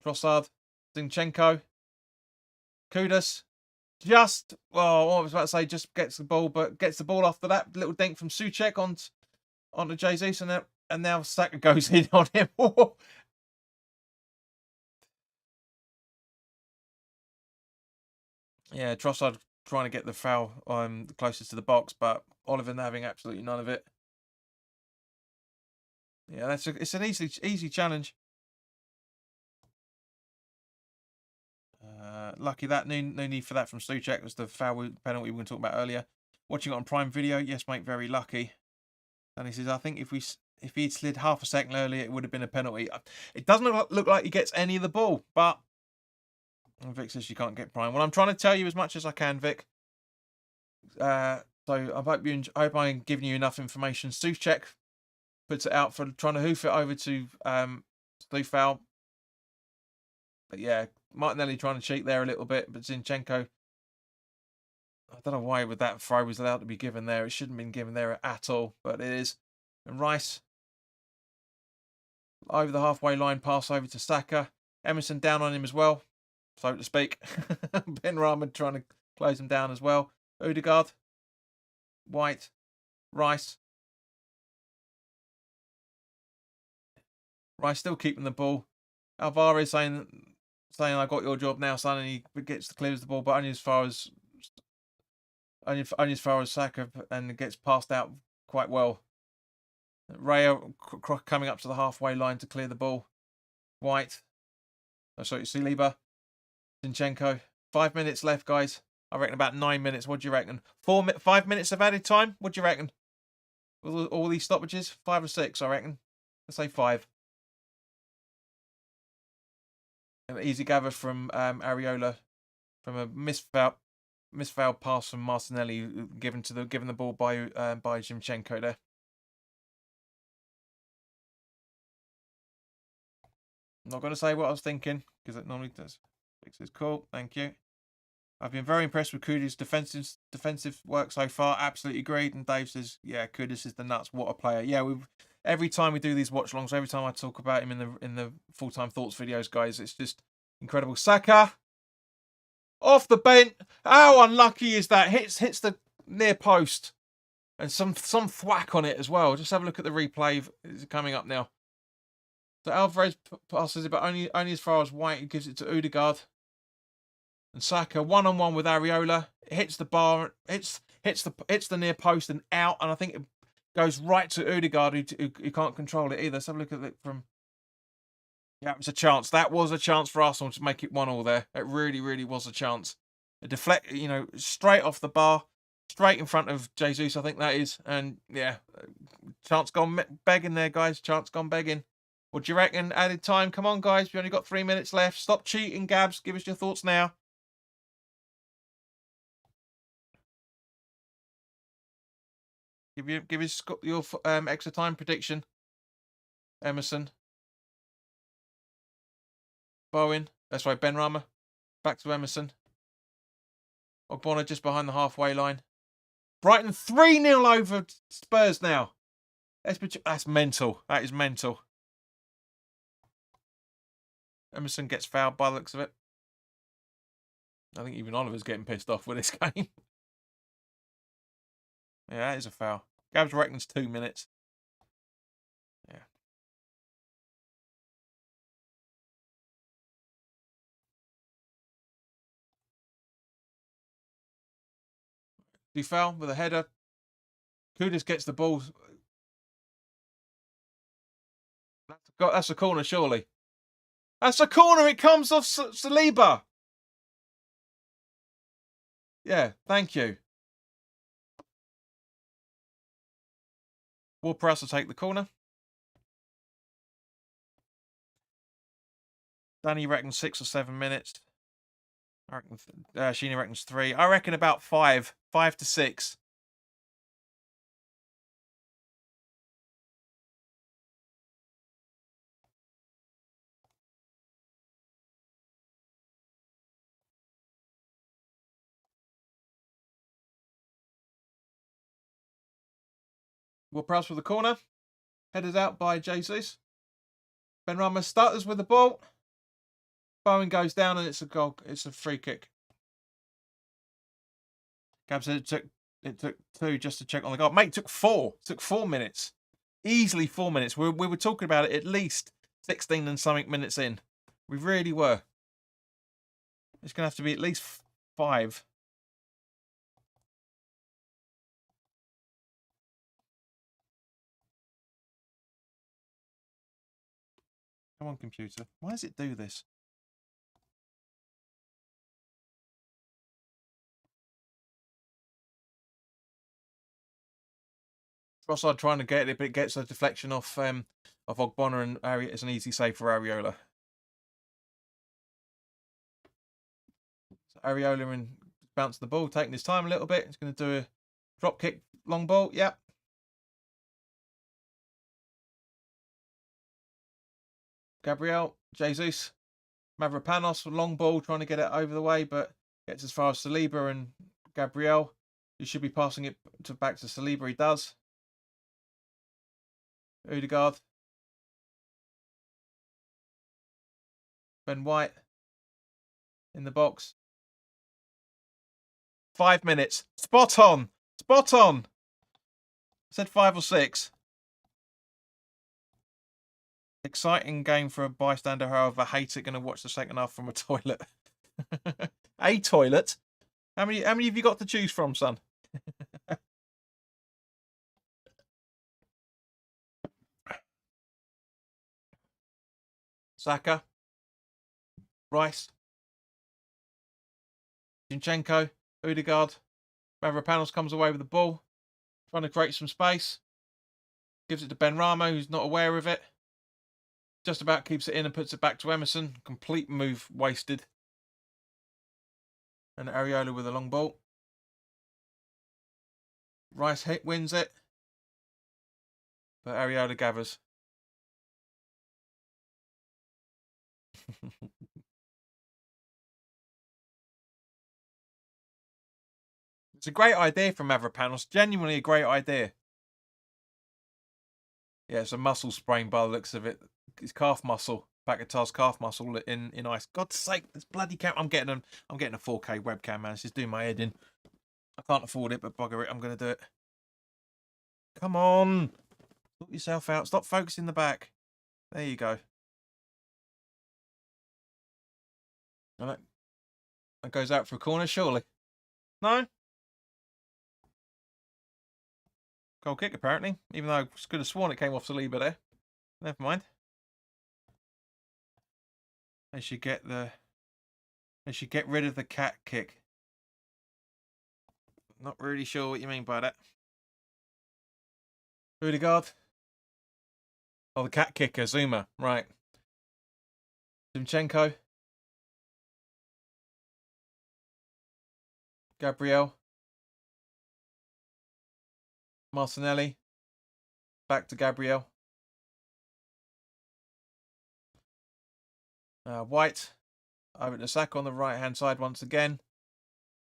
Trossard. Zinchenko. Kudus. Just, well, what I was about to say, just gets the ball, but gets the ball after that little dink from Souček onto Jesus, and now Saka goes in on him. Yeah, Trossard trying to get the foul closest to the box, but Oliver having absolutely none of it. Yeah, it's an easy challenge. Lucky that, no need for that from Souček. It was the foul penalty we were talking about earlier. Watching it on Prime Video, yes, mate, very lucky. And he says, I think if he'd slid half a second earlier, it would have been a penalty. It doesn't look like he gets any of the ball, but Vic says you can't get Prime. Well, I'm trying to tell you as much as I can, Vic. So So I hope I'm giving you enough information. Souček puts it out for trying to hoof it over to Stufal. But yeah, Martinelli trying to cheat there a little bit, but Zinchenko, I don't know why with that throw was allowed to be given there. It shouldn't have been given there at all, but it is. And Rice over the halfway line, pass over to Saka. Emerson down on him as well, so to speak. Benrahma trying to close him down as well. Odegaard, White, Rice. Rice still keeping the ball. Alvarez saying I got your job now, son, and he clears the ball, but only as far as Saka, and gets passed out quite well. Raya coming up to the halfway line to clear the ball. White. Oh, sorry, Saliba. Zinchenko. 5 minutes left, guys. I reckon about 9 minutes. What do you reckon? 5 minutes of added time? What do you reckon? All these stoppages? 5 or 6, I reckon. Let's say 5. An easy gather from Areola from a misfouled pass from Martinelli, given the ball by Zinchenko there. I'm not going to say what I was thinking because it normally does. This is cool. Thank you. I've been very impressed with Kudus' defensive work so far. Absolutely agreed. And Dave says, yeah, Kudus is the nuts. What a player. Yeah, every time we do these watch-alongs, every time I talk about him in the full-time thoughts videos, guys, it's just incredible. Saka off the bench. How unlucky is that? Hits the near post, and some thwack on it as well. Just have a look at the replay. It's coming up now. So Alvarez passes it, but only as far as White. He gives it to Odegaard. And Saka one-on-one with Areola. It hits the bar, hits the near post and out. And I think it goes right to Odegaard, who can't control it either. Let's have a look at it from. Yeah, it was a chance. That was a chance for Arsenal to make it 1-1 there. It really, really was a chance. A deflect, straight off the bar, straight in front of Jesus, I think that is. And yeah, chance gone begging there, guys. Chance gone begging. What do you reckon? Added time. Come on, guys. We only got 3 minutes left. Stop cheating, Gabs. Give us your thoughts now. Give us your extra time prediction. Emerson. Bowen. That's right, Benrahma. Back to Emerson. Ogbonna just behind the halfway line. Brighton 3-0 over Spurs now. That's mental. That is mental. Emerson gets fouled by the looks of it. I think even Oliver's getting pissed off with this game. Yeah, that is a foul. Gabs reckons 2 minutes. Yeah. He foul with a header. Kudus gets the ball. That's a corner, surely. That's a corner. It comes off Saliba. Yeah, thank you. Ward-Prowse will take the corner. Danny reckons 6 or 7 minutes. I reckon Sheena reckons 3. I reckon about 5. 5 to 6. Ward-Prowse for the corner. Headed out by Jesus. Benrahma stutters with the ball. Bowen goes down and it's a goal. It's a free kick. Gab said it took 2 just to check on the goal. Mate, it took 4. It took 4 minutes. Easily 4 minutes. We were talking about it at least 16 and something minutes in. We really were. It's going to have to be at least 5. Come on, computer. Why does it do this? Trossard trying to get it, but it gets a deflection off Ogbonna, and it's an easy save for Areola. So Areola and bouncing the ball, taking his time a little bit. He's going to do Drop kick, long ball. Yep. Gabriel, Jesus, Mavropanos, long ball, trying to get it over the way, but gets as far as Saliba and Gabriel. You should be passing it back to Saliba. He does. Odegaard. Ben White in the box. 5 minutes. Spot on. Spot on. I said 5 or 6. Exciting game for a bystander, however. Hate it. Going to watch the second half from a toilet. A toilet? How many have you got to choose from, son? Saka. Rice. Zinchenko. Odegaard. Mavropanos comes away with the ball. Trying to create some space. Gives it to Benrahma, who's not aware of it. Just about keeps it in and puts it back to Emerson. Complete move wasted. And Areola with a long ball. Rice wins it. But Areola gathers. It's a great idea from Mavropanos. Genuinely a great idea. Yeah, it's a muscle sprain by the looks of it. His calf muscle, Paquetá's calf muscle in ice. God's sake, this bloody cam! I'm getting a 4K webcam, man. It's just doing my head in. I can't afford it, but bugger it, I'm gonna do it. Come on, sort yourself out. Stop focusing the back. There you go. And that goes out for a corner, surely. No. Goal kick, apparently. Even though I could have sworn it came off Saliba there. Never mind. They should get rid of the cat kick. Not really sure what you mean by that. Odegaard. Oh, the cat kicker, Zuma. Right. Zinchenko. Gabriel. Martinelli. Back to Gabriel. White. Over to Saka on the right-hand side once again.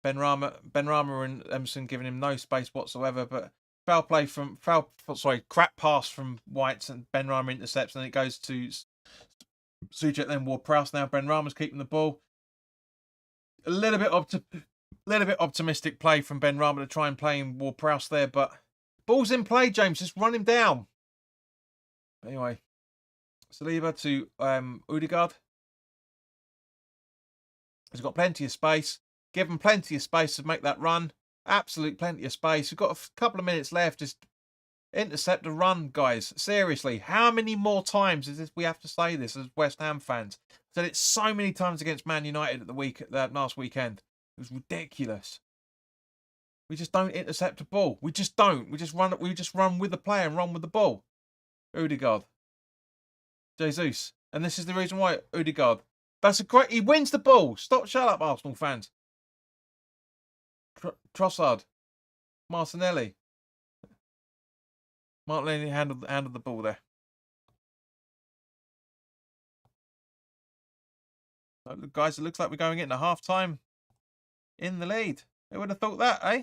Benrahma and Emerson giving him no space whatsoever, but crap pass from White, and Benrahma intercepts, and it goes to Suchet, then Ward-Prowse. Now Benrahma's keeping the ball. A little bit optimistic play from Benrahma to try and play in Ward-Prowse there, but ball's in play, James. Just run him down. Anyway, Saliba to Odegaard. He's got plenty of space. Give him plenty of space to make that run. Absolute plenty of space. We've got a couple of minutes left. Just intercept a run, guys. Seriously, how many more times is this we have to say this as West Ham fans? Said it so many times against Man United at last weekend. It was ridiculous. We just don't intercept a ball. We just don't. We just run with the player and run with the ball. Odegaard. Jesus. And this is the reason why Odegaard. That's a great... He wins the ball. Shut up, Arsenal fans. Trossard. Martinelli. Martinelli handled the ball there. Guys, it looks like we're going into half-time in the lead. Who would have thought that, eh?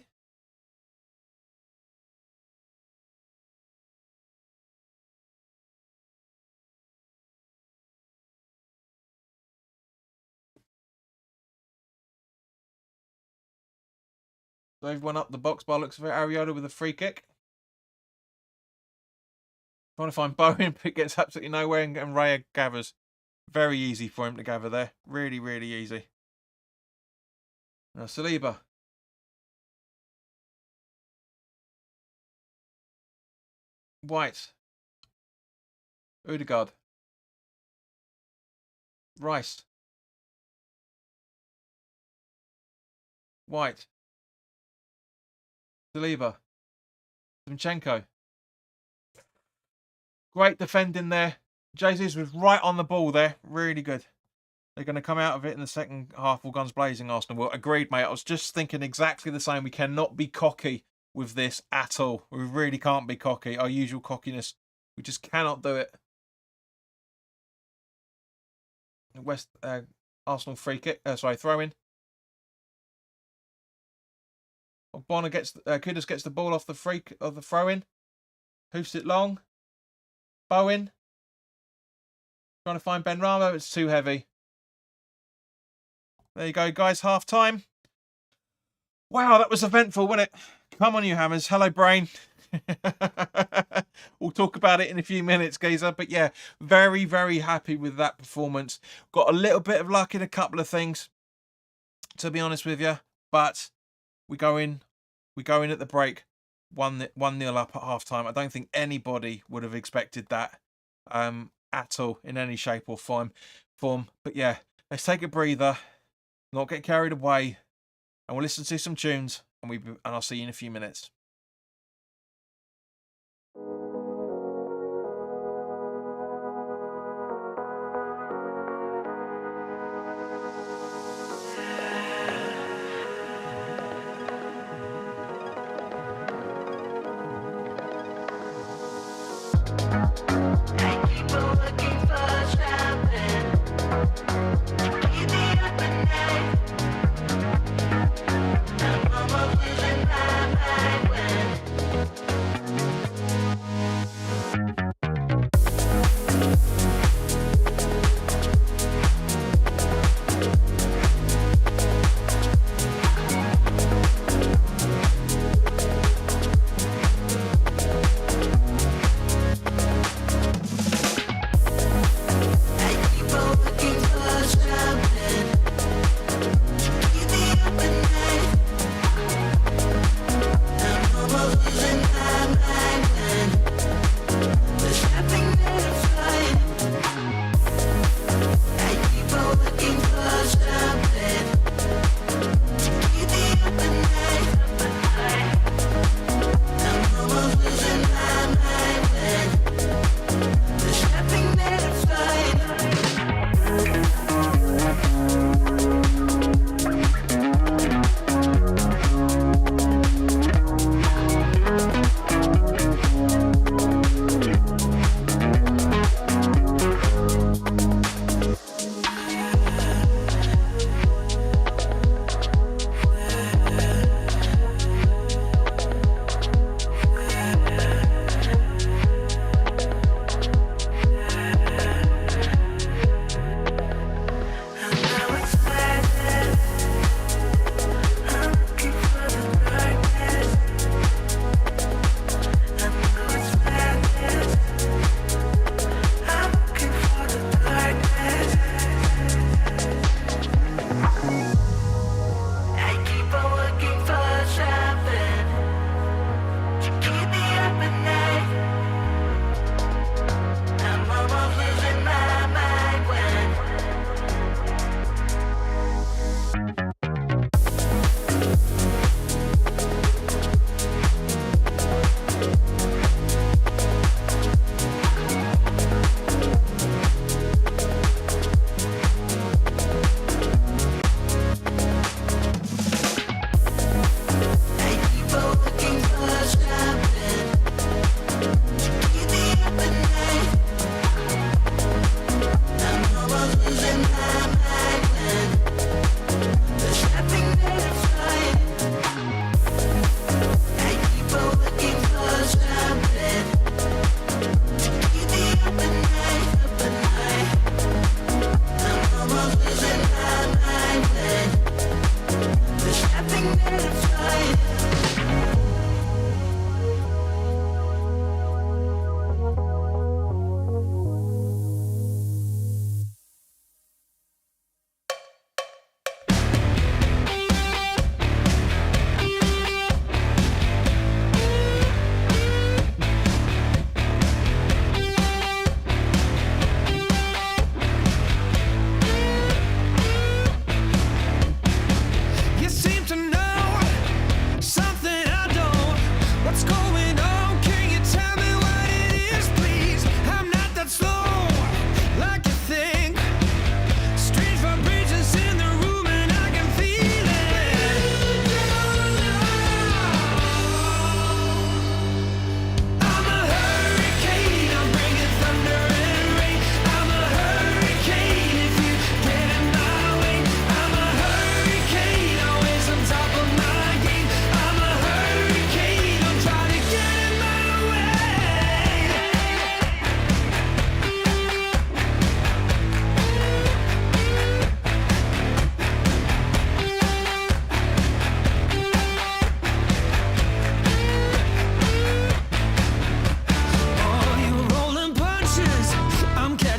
So everyone up the box by looks of it. Areola with a free kick. Trying to find Bowen, but gets absolutely nowhere, and Raya gathers. Very easy for him to gather there. Really, really easy. Now Saliba. White. Odegaard. Rice. White. Saliba. Zinchenko. Great defending there. Jesus was right on the ball there. Really good. They're going to come out of it in the second half all guns blazing, Arsenal. Well, agreed, mate. I was just thinking exactly the same. We cannot be cocky with this at all. We really can't be cocky. Our usual cockiness, we just cannot do it. Arsenal free kick. Throw in. Bonner gets Kudus gets the ball off the throw in. Hoofs it long. Bowen trying to find Ben Ramo. It's too heavy. There you go, guys. Half time. Wow, that was eventful, wasn't it? Come on, you hammers. Hello, brain. We'll talk about it in a few minutes, geezer. But yeah, very, very happy with that performance. Got a little bit of luck in a couple of things, to be honest with you. But we go in at the break, 1-0 up at half time. I don't think anybody would have expected that at all in any shape or form. But yeah, let's take a breather, not get carried away, and we'll listen to some tunes, and I'll see you in a few minutes. I'm almost losing my mind.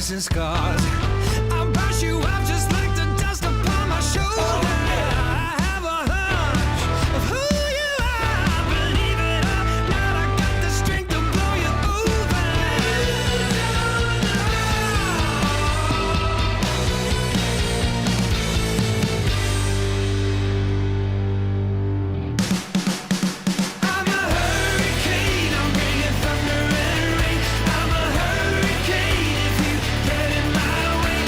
scars and scars. I'll brush you off just like the dust upon my shoulder. I have a hunch of who you are. Believe it or not, I got the strength to blow you over. I'm a hurricane, I'm bringing thunder and rain. I'm a hurricane if you get in my way.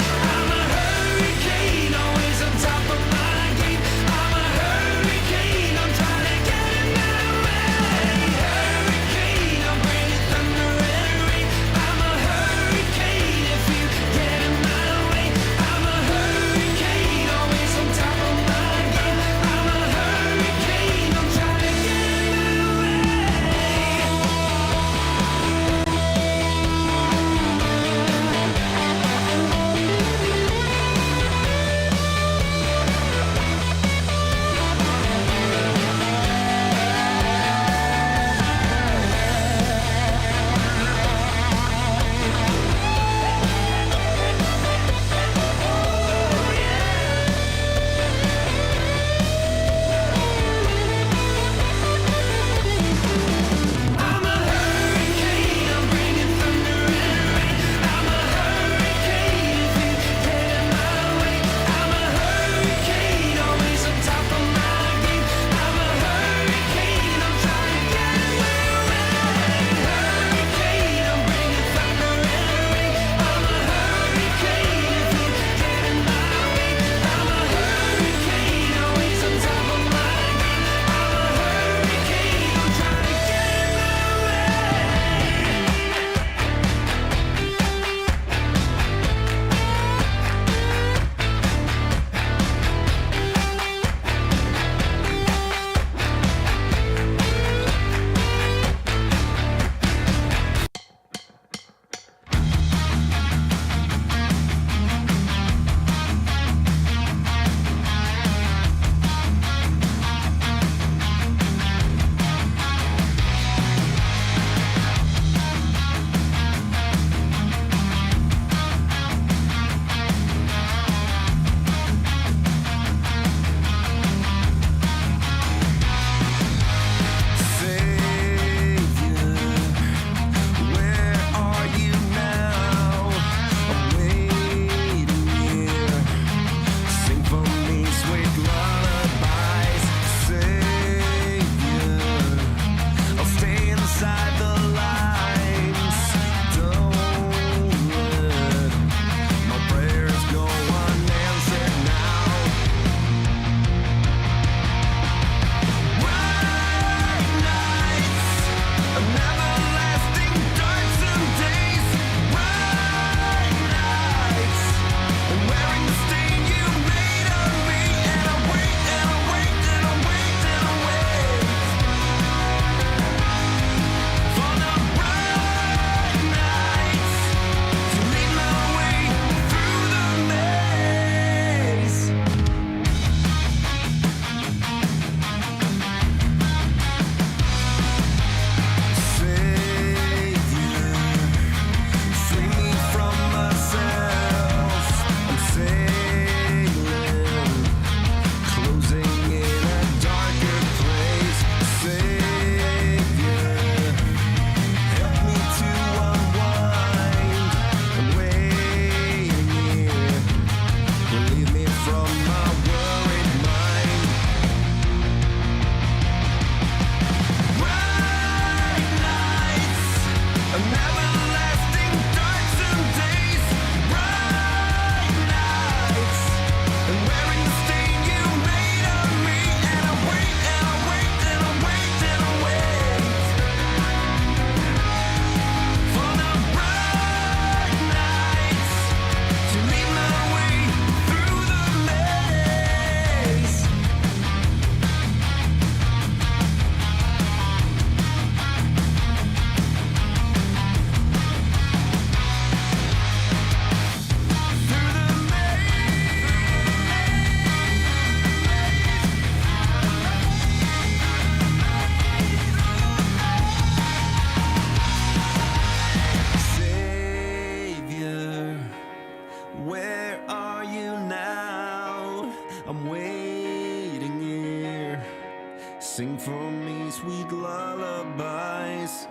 Sing for me sweet lullabies.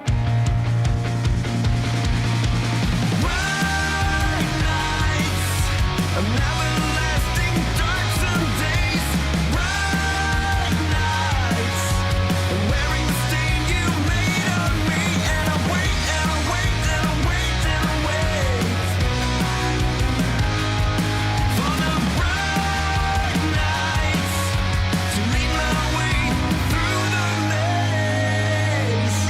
Bright nights of everlasting darksome days. Bright nights of wearing the stain you made on me. And I wait and I wait and I wait and I wait for the bright nights to lead my way through the maze.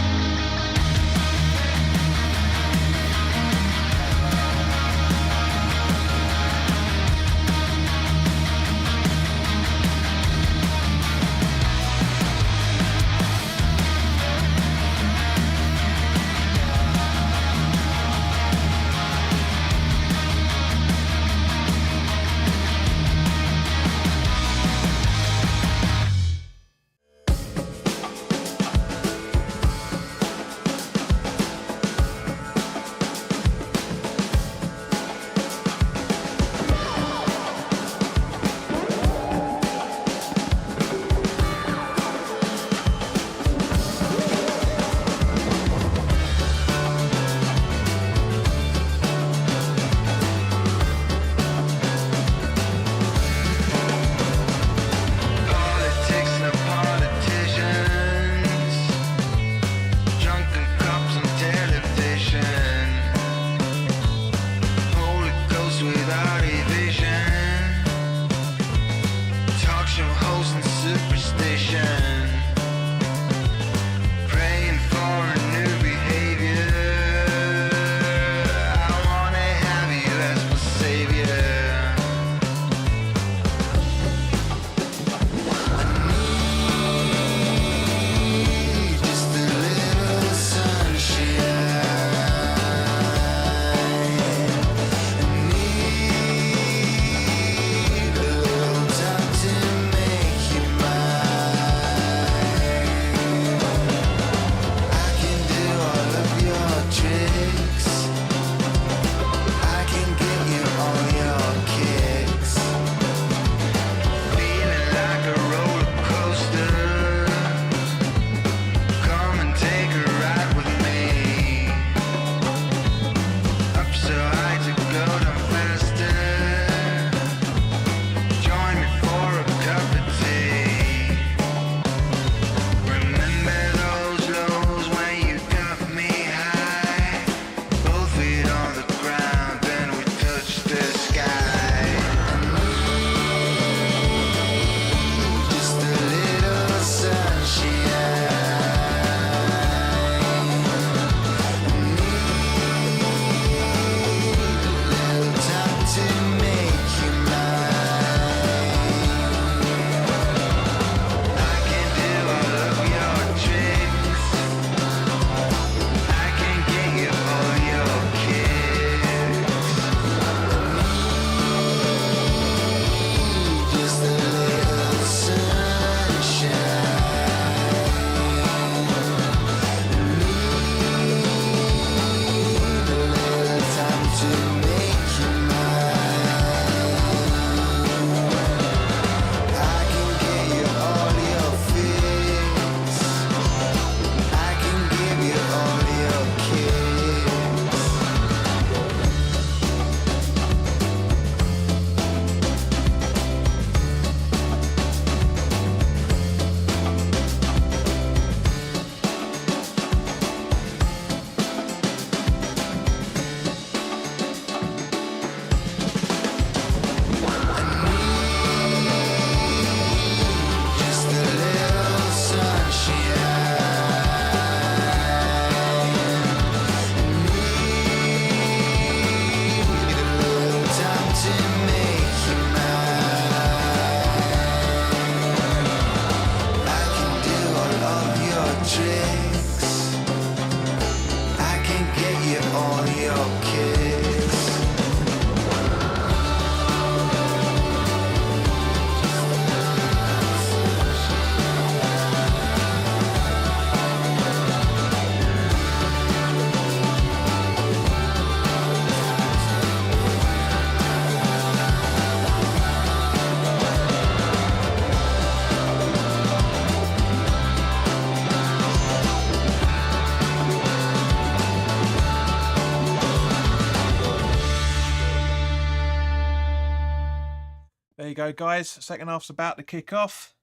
There you go, guys. Second half's about to kick off.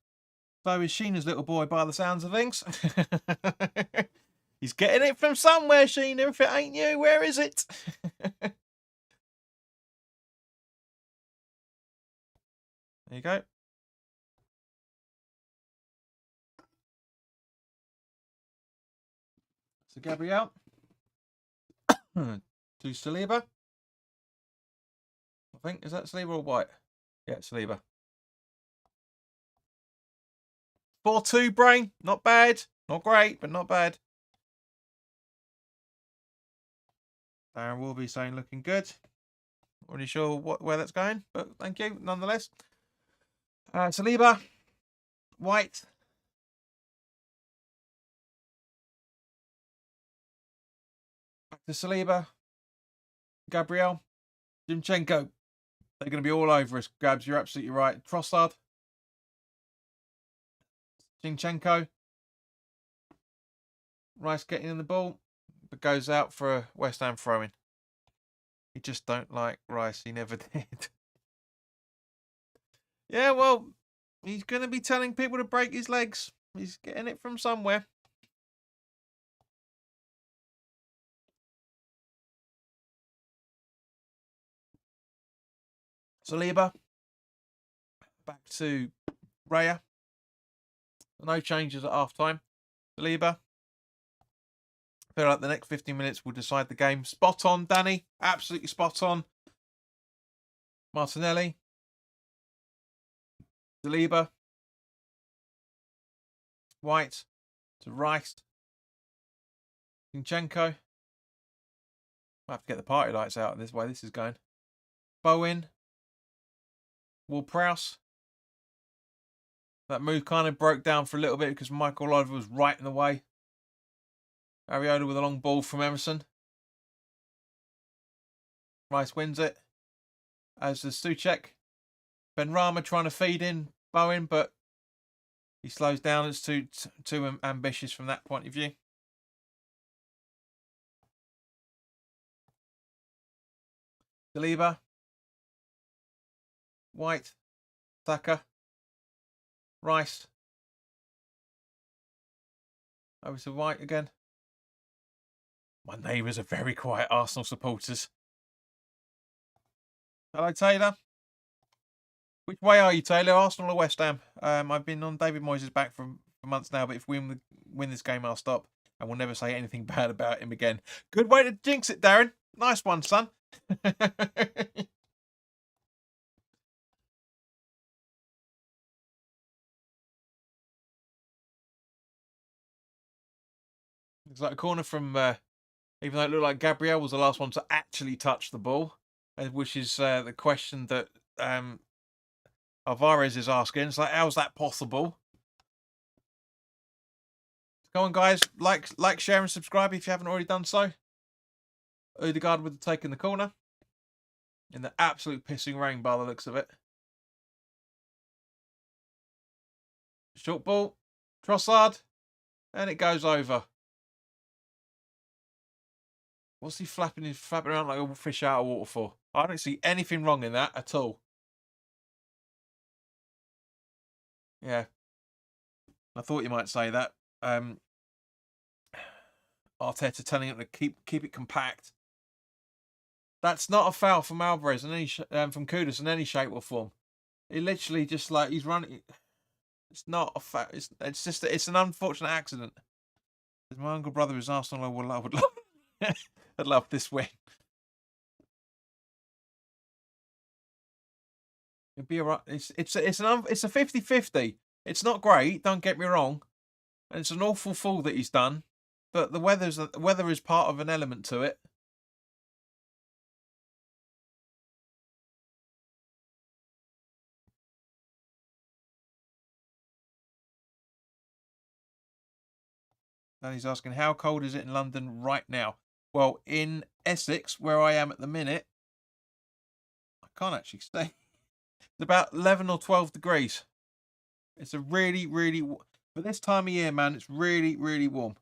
So is Sheena's little boy by the sounds of things. He's getting it from somewhere, Sheena. If it ain't you, where is it? There you go. So Gabrielle. To Saliba. I think, is that Saliba or White? Yeah, Saliba. 4-2 brain. Not bad. Not great, but not bad. Darren will be saying looking good. Not really sure where that's going, but thank you nonetheless. Saliba. White. Back to Saliba. Gabriel. Zinchenko. They're going to be all over us, Gabs. You're absolutely right. Trossard. Zinchenko. Rice getting in the ball, but goes out for a West Ham throw-in. You just don't like Rice. He never did. Yeah, well, he's going to be telling people to break his legs. He's getting it from somewhere. Saliba. Back to Raya. No changes at half-time. Saliba. I feel like the next 15 minutes will decide the game. Spot on, Danny. Absolutely spot on. Martinelli. Saliba. White. To Rice. Zinchenko. I have to get the party lights out this way this is going. Bowen. Ward-Prowse. That move kind of broke down for a little bit because Michael Oliver was right in the way. Ariola with a long ball from Emerson. Rice wins it. As does Suchek. Benrahma trying to feed in Bowen, but he slows down. It's too ambitious from that point of view. Saliba. White. Saka. Rice. Over to White again. My neighbours are very quiet Arsenal supporters. Hello, Taylor. Which way are you, Taylor? Arsenal or West Ham? I've been on David Moyes' back for months now, but if we win this game, I'll stop. And we'll never say anything bad about him again. Good way to jinx it, Darren. Nice one, son. It's like a corner from, even though it looked like Gabriel was the last one to actually touch the ball, which is the question that Alvarez is asking. It's like, how's that possible? Go on, guys. Like, share, and subscribe if you haven't already done so. Odegaard with the take in the corner. In the absolute pissing rain by the looks of it. Short ball. Trossard. And it goes over. What's he flapping around like a fish out of water for? I don't see anything wrong in that at all. Yeah. I thought you might say that. Arteta telling him to keep it compact. That's not a foul from Alvarez in any from Kudus in any shape or form. He literally just like he's running. It's not a foul. It's just it's an unfortunate accident. My uncle brother is Arsenal. I would love. I'd love this win. It'd be alright. It's a 50-50. It's not great. Don't get me wrong. And it's an awful fall that he's done. But the weather is part of an element to it. And he's asking, how cold is it in London right now? Well, in Essex, where I am at the minute, I can't actually say. It's about 11 or 12 degrees. It's a really, really, for this time of year, man, it's really, really warm.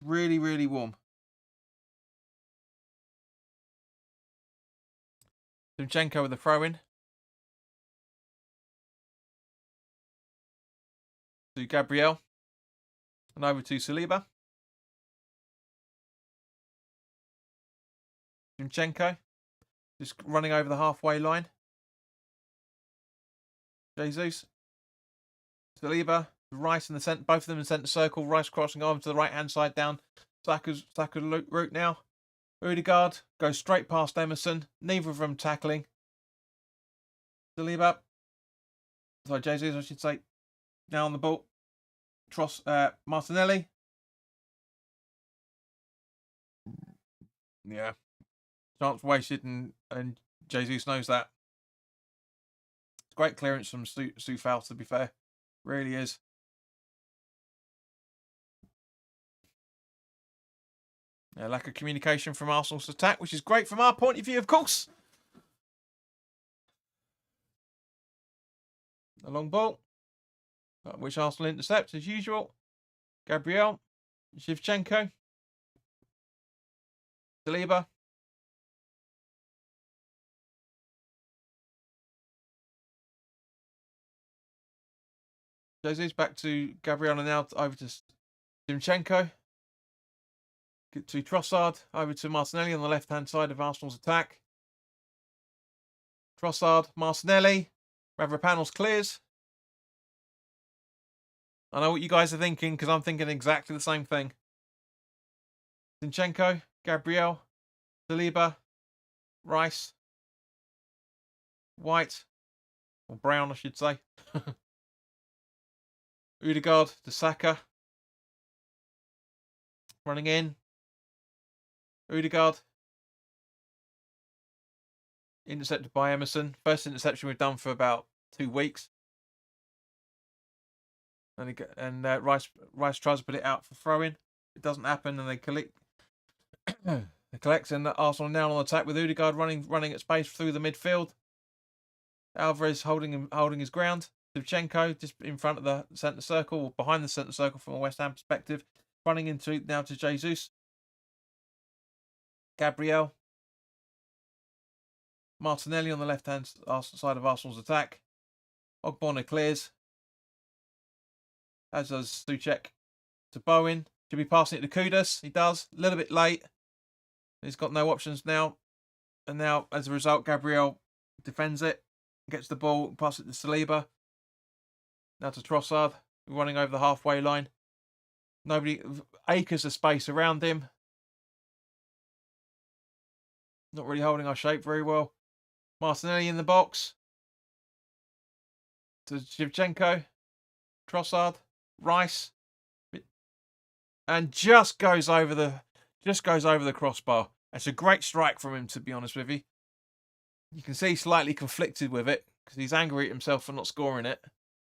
Really, really warm. Zinchenko with the throw-in. to Gabriel. And over to Saliba. Zinchenko. Just running over the halfway line. Jesus. Saliba. Rice in the centre. Both of them in the centre circle. Rice crossing over to the right-hand side down. Saka's route now. Odegaard goes straight past Emerson. Neither of them tackling. Saliba. Sorry, Jesus, I should say. Now on the ball. Martinelli. Yeah. Chance wasted, and Jesus knows that. It's great clearance from Soufal, to be fair. Really is. Yeah, lack of communication from Arsenal's attack, which is great from our point of view, of course. A long ball, which Arsenal intercepts as usual. Gabriel, Shevchenko, Saliba. Jesus back to Gabriel, and now over to Zinchenko. To Trossard, over to Martinelli on the left-hand side of Arsenal's attack. Trossard, Martinelli. Mavropanos clears. I know what you guys are thinking, because I'm thinking exactly the same thing. Zinchenko, Gabriel, Saliba, Rice, White, or Brown, I should say. Odegaard to Saka. Running in. Odegaard. Intercepted by Emerson. First interception we've done for about 2 weeks. And Rice tries to put it out for throw-in. It doesn't happen, and they collect. They collect, and Arsenal now on attack with Odegaard running at space through the midfield. Alvarez holding his ground. Shevchenko just in front of the centre circle, or behind the centre circle from a West Ham perspective. Running into now to Jesus. Gabriel. Martinelli on the left-hand side of Arsenal's attack. Ogbonna clears. As does Souček to Bowen. Should be passing it to Kudus. He does. A little bit late. He's got no options now. And now, as a result, Gabriel defends it. Gets the ball, passes it to Saliba. Now to Trossard, running over the halfway line. Acres of space around him. Not really holding our shape very well. Martinelli in the box. To Shevchenko. Trossard. Rice. And just goes over the crossbar. It's a great strike from him, to be honest with you. You can see he's slightly conflicted with it because he's angry at himself for not scoring it.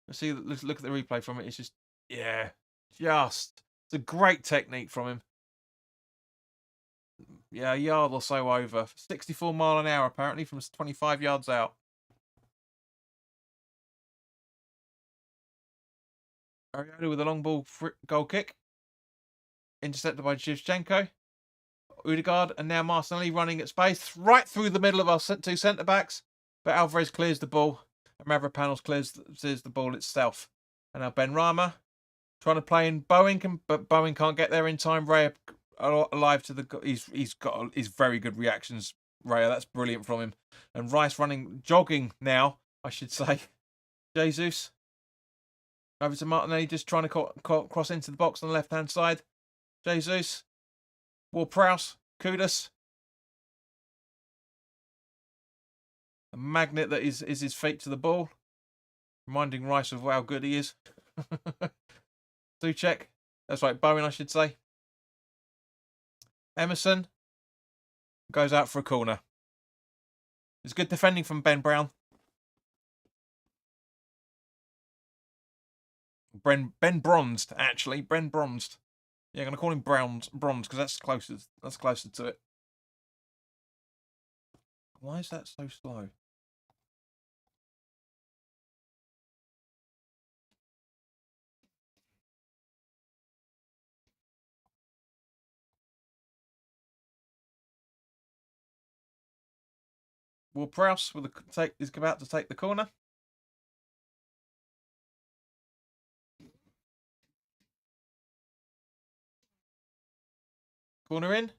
Let's look at the replay from it. It's just, yeah, it's a great technique from him. Yeah, a yard or so over. 64 mile an hour, apparently, from 25 yards out. Ariada with a long ball goal kick. Intercepted by Shevchenko. Odegaard, and now Martinelli running at space. Right through the middle of our 2 centre-backs. But Alvarez clears the ball. And Mavropanos clears the ball itself. And now Benrahma trying to play in Bowen, but Bowen can't get there in time. Raya alive to the. He's got his very good reactions. Raya, that's brilliant from him. And Rice jogging now, I should say. Jesus over to Martinelli, just trying to cross into the box on the left-hand side. Jesus, Ward-Prowse, Kudus. A magnet that is his feet to the ball. Reminding Rice of how good he is. Souček. That's right, Bowen, I should say. Emerson goes out for a corner. It's good defending from Ben Brown. Ben Bronzed, actually. Ben Bronzed. Yeah, I'm going to call him Bronze because that's closer to it. Why is that so slow? Ward-Prowse is about to take the corner. Corner in.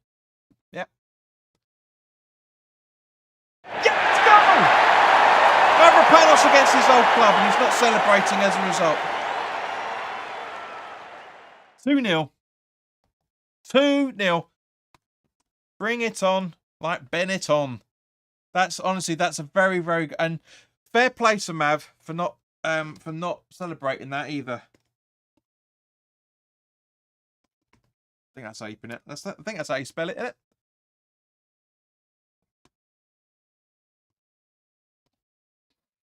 Yep. Yeah, let's go! Mavropanos against his old club, and he's not celebrating as a result. 2-0. 2-0. Bring it on, like Bennett on. That's honestly, that's a very, very good, and fair play to Mav for not celebrating that either. I think that's how you pronounce it. I think that's how you spell it, isn't it?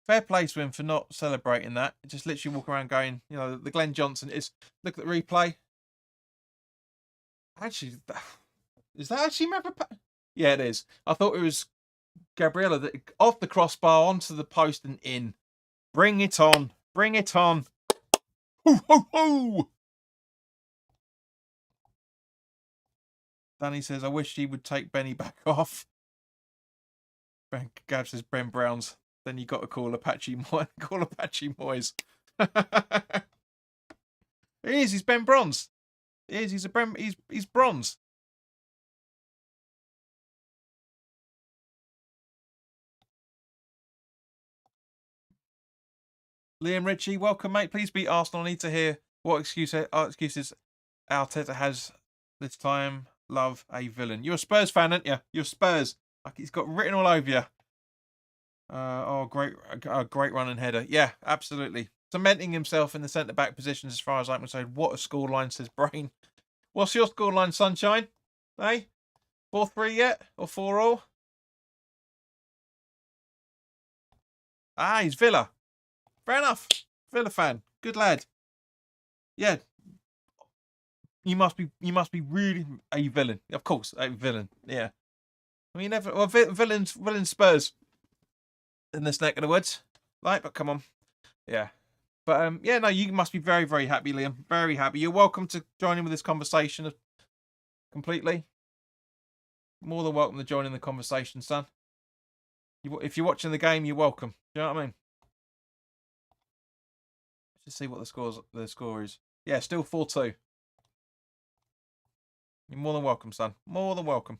Fair play to him for not celebrating that. Just literally walk around going, you know, the Glenn Johnson is. Look at the replay. Actually, is that actually Mavropanos? Yeah, it is. I thought it was Gabriella that off the crossbar onto the post and in. Bring it on. Bring it on. Hoo, hoo, hoo. Danny says, I wish he would take Benny back off. Gav says, Ben Browns. Then you got to call Apache Moyes. He is. He's Ben Bronze. He is. He's bronze. Liam Ritchie, welcome, mate. Please beat Arsenal. I need to hear what excuses Arteta has this time. Love a villain. You're a Spurs fan, aren't you? You're Spurs. Like he's got written all over you. Great run and header. Yeah, absolutely. Cementing himself in the centre-back positions as far as I'm concerned. What a scoreline, says Brain. What's your scoreline, Sunshine? Hey? 4-3 yet? Or 4-all? Ah, he's Villa. Fair enough. Villa fan. Good lad. Yeah. You must be really a villain. Of course, a villain. Yeah. I mean, villains Spurs in this neck of the woods. Right, but come on. Yeah. But yeah, no, you must be very, very happy, Liam. Very happy. You're welcome to join in with this conversation completely. More than welcome to join in the conversation, son. If you're watching the game, you're welcome. Do you know what I mean? Let's just see what the score is. Yeah, still 4-2. You're more than welcome, son. More than welcome.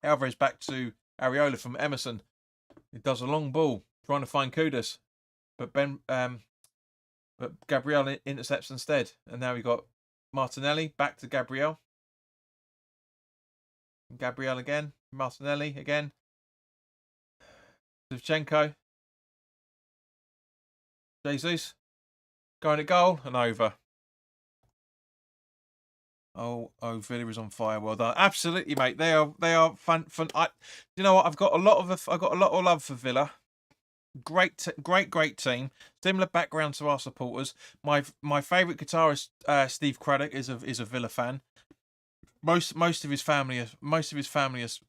Alvarez back to Areola from Emerson. He does a long ball, trying to find Kudus. But Gabriel intercepts instead. And now we got Martinelli back to Gabriel. Gabriel again. Martinelli again. Zivchenko. Jesus. Going at goal and over. Oh, Villa is on fire. Well done. Absolutely, mate. They are fun. You know what? I've got a lot of love for Villa. Great team. Similar background to our supporters. My favourite guitarist, Steve Craddock, is a Villa fan. Most of his family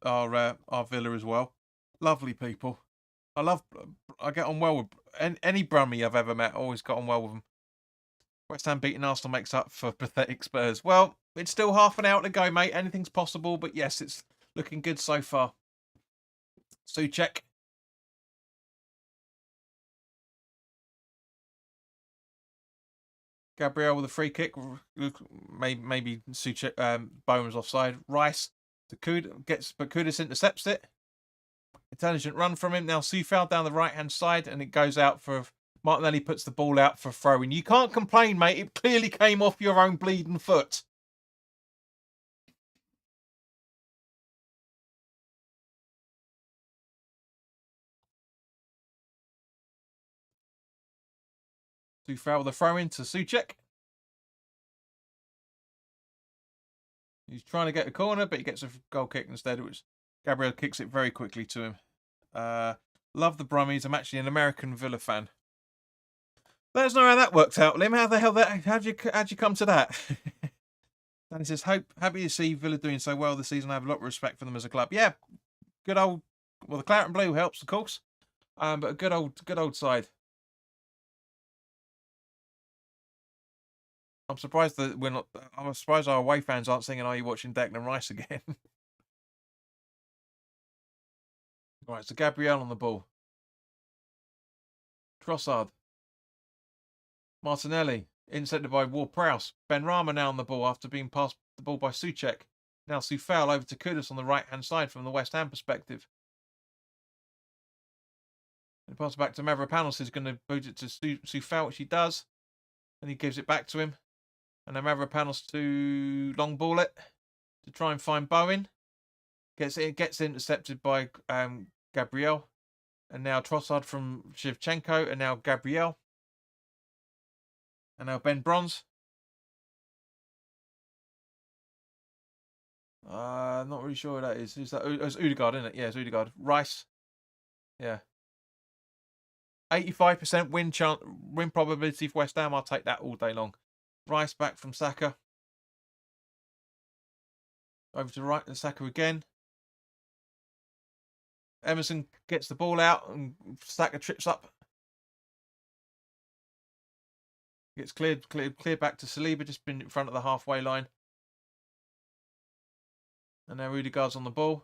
are Villa as well. Lovely people. I get on well with any Brummie I've ever met. Always got on well with them. West Ham beating Arsenal makes up for pathetic Spurs. Well, it's still half an hour to go, mate. Anything's possible, but yes, it's looking good so far. Souček. Gabriel with a free kick. Maybe Souček, Bowen's offside. Rice to Kudus intercepts it. Intelligent run from him. Now Soufal down the right-hand side, and it goes out for... Martinelli puts the ball out for throwing. You can't complain, mate. It clearly came off your own bleeding foot. Soufal with a throw in to Souček. He's trying to get a corner, but he gets a goal kick instead, which Gabriel kicks it very quickly to him. Love the Brummies. I'm actually an American Villa fan. Let us know how that worked out, Lim. How'd you come to that? Danny says, happy to see Villa doing so well this season. I have a lot of respect for them as a club. Yeah, good old. Well, the claret and blue helps, of course, but a good old side. I'm surprised that we're not. I'm surprised our away fans aren't singing "Are You Watching Declan Rice" again? Right, so Gabriel on the ball. Trossard. Martinelli, intercepted by Ward-Prowse. Ben Rama now on the ball after being passed the ball by Soucek. Now Soufal over to Kudus on the right-hand side from the West Ham perspective. And pass back to Mavropanos, who's going to boot it to Soufal, which he does. And he gives it back to him. And then Mavropanos to long ball it to try and find Bowen. Gets intercepted by Gabriel. And now Trossard from Shevchenko. And now Gabriel. And now Ben Bronze. Not really sure who that is. Who's that? It's Odegaard, isn't it? Yeah, it's Odegaard. Rice. Yeah. 85% win probability for West Ham. I'll take that all day long. Rice back from Saka. Over to right and Saka again. Emerson gets the ball out and Saka trips up. Gets cleared back to Saliba, just been in front of the halfway line. And now Rudiger's on the ball.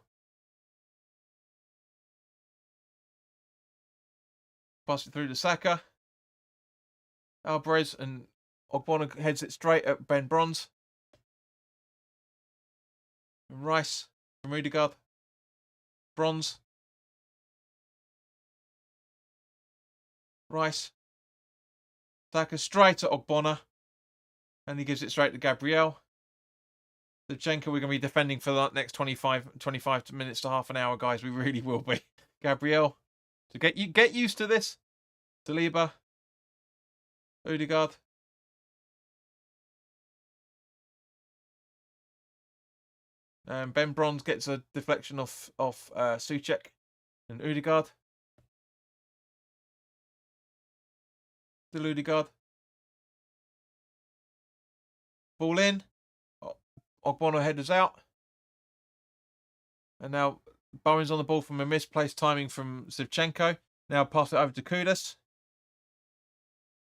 Pass it through to Saka. Alvarez and Ogbonna heads it straight at Ben Bronze. And Rice from Rudiger. Bronze. Rice. Saka straight at Ogbonna. And he gives it straight to Gabriel. Shevchenko, we're going to be defending for the next 25 minutes to half an hour, guys. We really will be. Gabriel. So get used to this. Saliba. Odegaard. And Ben Bronze gets a deflection off Soucek and Odegaard. Still Odegaard. Ball in. Ogbonna headers out. And now Bowen's on the ball from a misplaced timing from Shevchenko. Now pass it over to Kudus.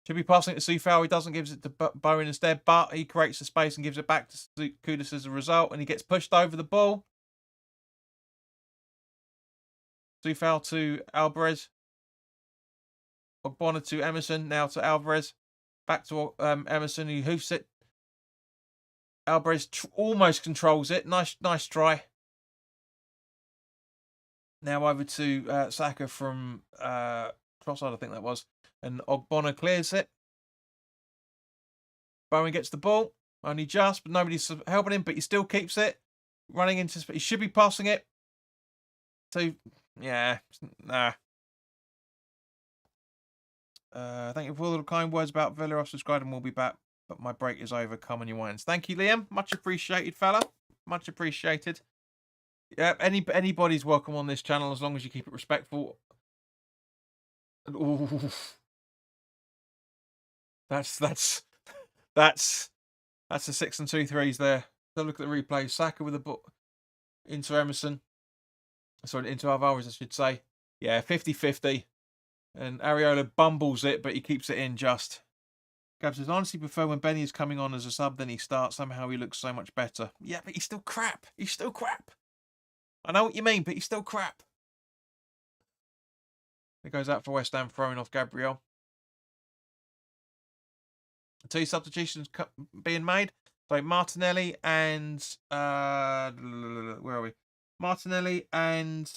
Should be passing it to Soufal. He doesn't, gives it to Bowen instead, but he creates the space and gives it back to Kudus as a result, and he gets pushed over the ball. Soufal to Alvarez. Ogbonna to Emerson, now to Alvarez. Back to Emerson, who hoofs it. Alvarez almost controls it. Nice try. Now over to Saka from Trossard, I think that was. And Ogbonna clears it. Bowen gets the ball. Only just, but nobody's helping him, but he still keeps it. Running into... He should be passing it. So, yeah. Nah. Thank you for all the kind words about Villa. I've subscribed and we'll be back. But my break is over. Come on, you wines. Thank you, Liam. Much appreciated, fella. Much appreciated. Yeah, anybody's welcome on this channel as long as you keep it respectful. Ooh. That's a 6 and 2 threes there. So look at the replay. Saka with the ball into Emerson. Sorry, into Alvarez, I should say. Yeah, 50-50. And Areola bumbles it, but he keeps it in just. Gab says, I honestly prefer when Benny is coming on as a sub, then he starts. Somehow he looks so much better. Yeah, but he's still crap. He's still crap. I know what you mean, but he's still crap. It goes out for West Ham, throwing off Gabriel. 2 substitutions being made. So Martinelli and... where are we? Martinelli and...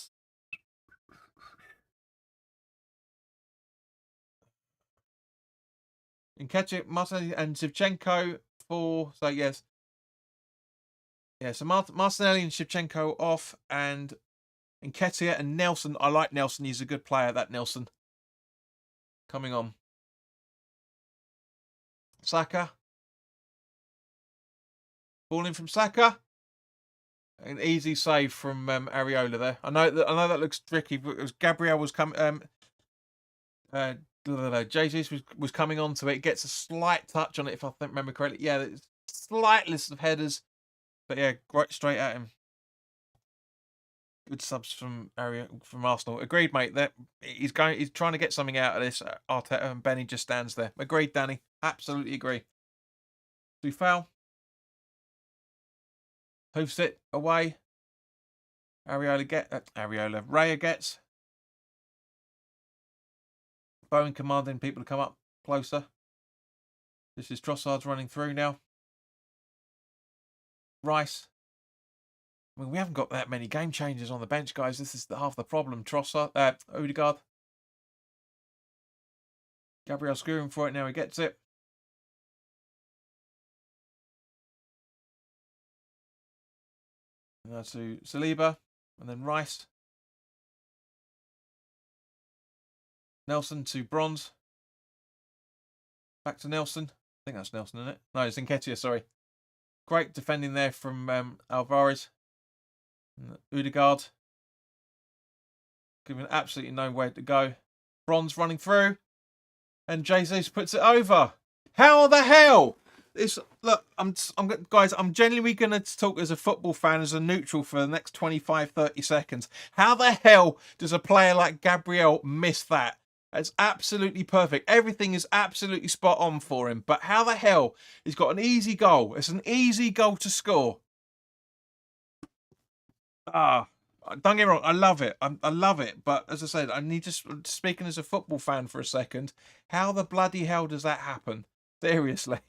Martinelli and Shevchenko for... So, yes. Yeah, so Martinelli and Shevchenko off, and Nketiah and Nelson. I like Nelson. He's a good player, that Nelson. Coming on. Saka. Ball in from Saka. An easy save from Areola there. I know that looks tricky, but it was Gabriel was coming... Jesus was coming onto it. Gets a slight touch on it, if I remember correctly. Yeah, slight list of headers. But yeah, right straight at him. Good subs from Arsenal. Agreed, mate. That he's trying to get something out of this. Arteta, and Benny just stands there. Agreed, Danny. Absolutely agree. Soufal. Hoofs it away. Raya gets. Bowen commanding people to come up closer. This is Trossard's running through now. Rice. I mean, we haven't got that many game changers on the bench, guys. This is half the problem. Trossard, Odegaard. Gabriel screwing for it now. He gets it. Now to Saliba. And then Rice. Nelson to Bronze. Back to Nelson. I think that's Nelson, isn't it? No, it's Nketiah, sorry. Great defending there from Alvarez. Odegaard. Giving absolutely nowhere to go. Bronze running through. And Jesus puts it over. How the hell? Look, guys, I'm genuinely going to talk as a football fan, as a neutral for the next 25, 30 seconds. How the hell does a player like Gabriel miss that? It's absolutely perfect. Everything is absolutely spot on for him. But how the hell? He's got an easy goal. It's an easy goal to score. Don't get me wrong. I love it. I love it. But as I said, I need to, speaking as a football fan for a second, how the bloody hell does that happen? Seriously. –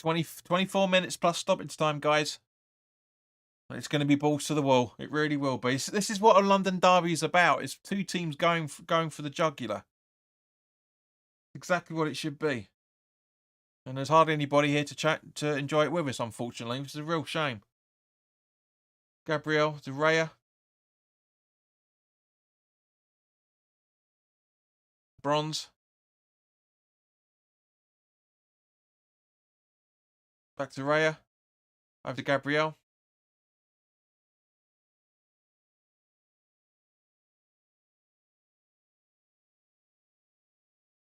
24 minutes plus stoppage time, guys. It's going to be balls to the wall. It really will be. This is what a London derby is about. It's two teams going for the jugular. Exactly what it should be. And there's hardly anybody here to enjoy it with us, unfortunately, which is a real shame. Gabriel to Raya. Bronze. Back to Raya. Over to Gabriel.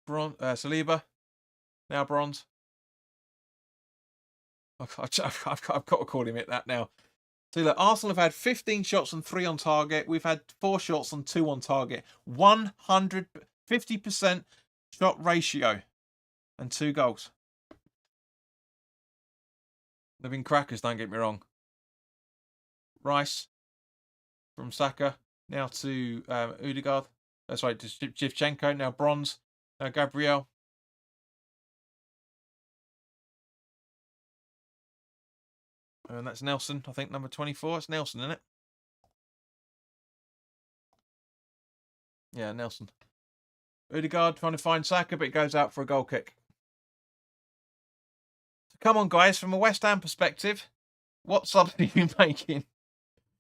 Saliba. Now Bronze. I've got to call him that now. So look, Arsenal have had 15 shots and 3 on target. We've had 4 shots and 2 on target. 150% shot ratio. And 2 goals. They've been crackers, don't get me wrong. Rice from Saka. Now to Odegaard. That's right, to Shevchenko. Now Bronze. Now Gabriel. And that's Nelson, I think, number 24. It's Nelson, isn't it? Yeah, Nelson. Odegaard trying to find Saka, but it goes out for a goal kick. So come on, guys, from a West Ham perspective, what subs are you making?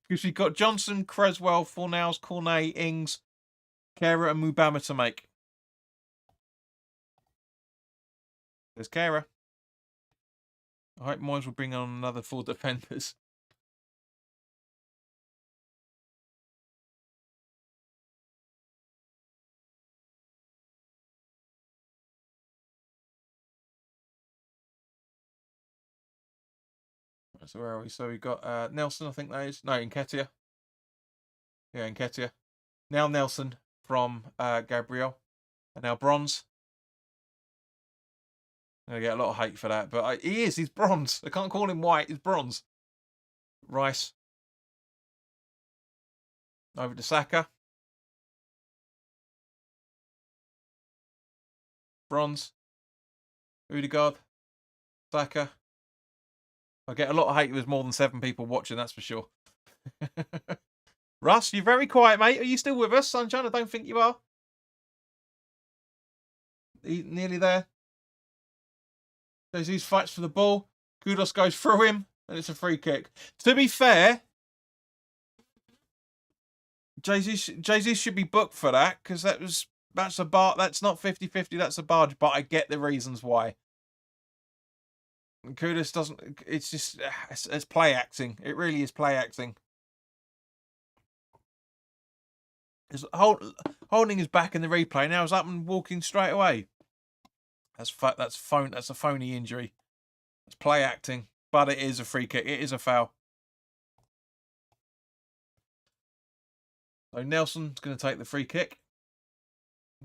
Because we've got Johnson, Creswell, Fornals, Cornet, Ings, Kera and Mubama to make. There's Kera. I hope Moyes will bring on another 4 defenders. So where are we? So we've got Nelson, I think that is. No, Nketiah. Yeah, Nketiah. Now Nelson from Gabriel. And now Bronze. I'm going to get a lot of hate for that. But he's Bronze. I can't call him white. He's Bronze. Rice. Over to Saka. Bronze. Odegaard. Saka. I get a lot of hate if there's more than 7 people watching, that's for sure. Russ, you're very quiet, mate. Are you still with us, Sunshine? I don't think you are. Nearly there. Jesus fights for the ball. Kudos goes through him, and it's a free kick. To be fair, Jesus should be booked for that, because that's a bar. That's not 50-50, that's a barge, but I get the reasons why. Kudus doesn't. It's just it's play acting. It really is play acting. It's holding his back in the replay. Now he's up and walking straight away. That's a phony injury. It's play acting, but it is a free kick. It is a foul. So Nelson's going to take the free kick.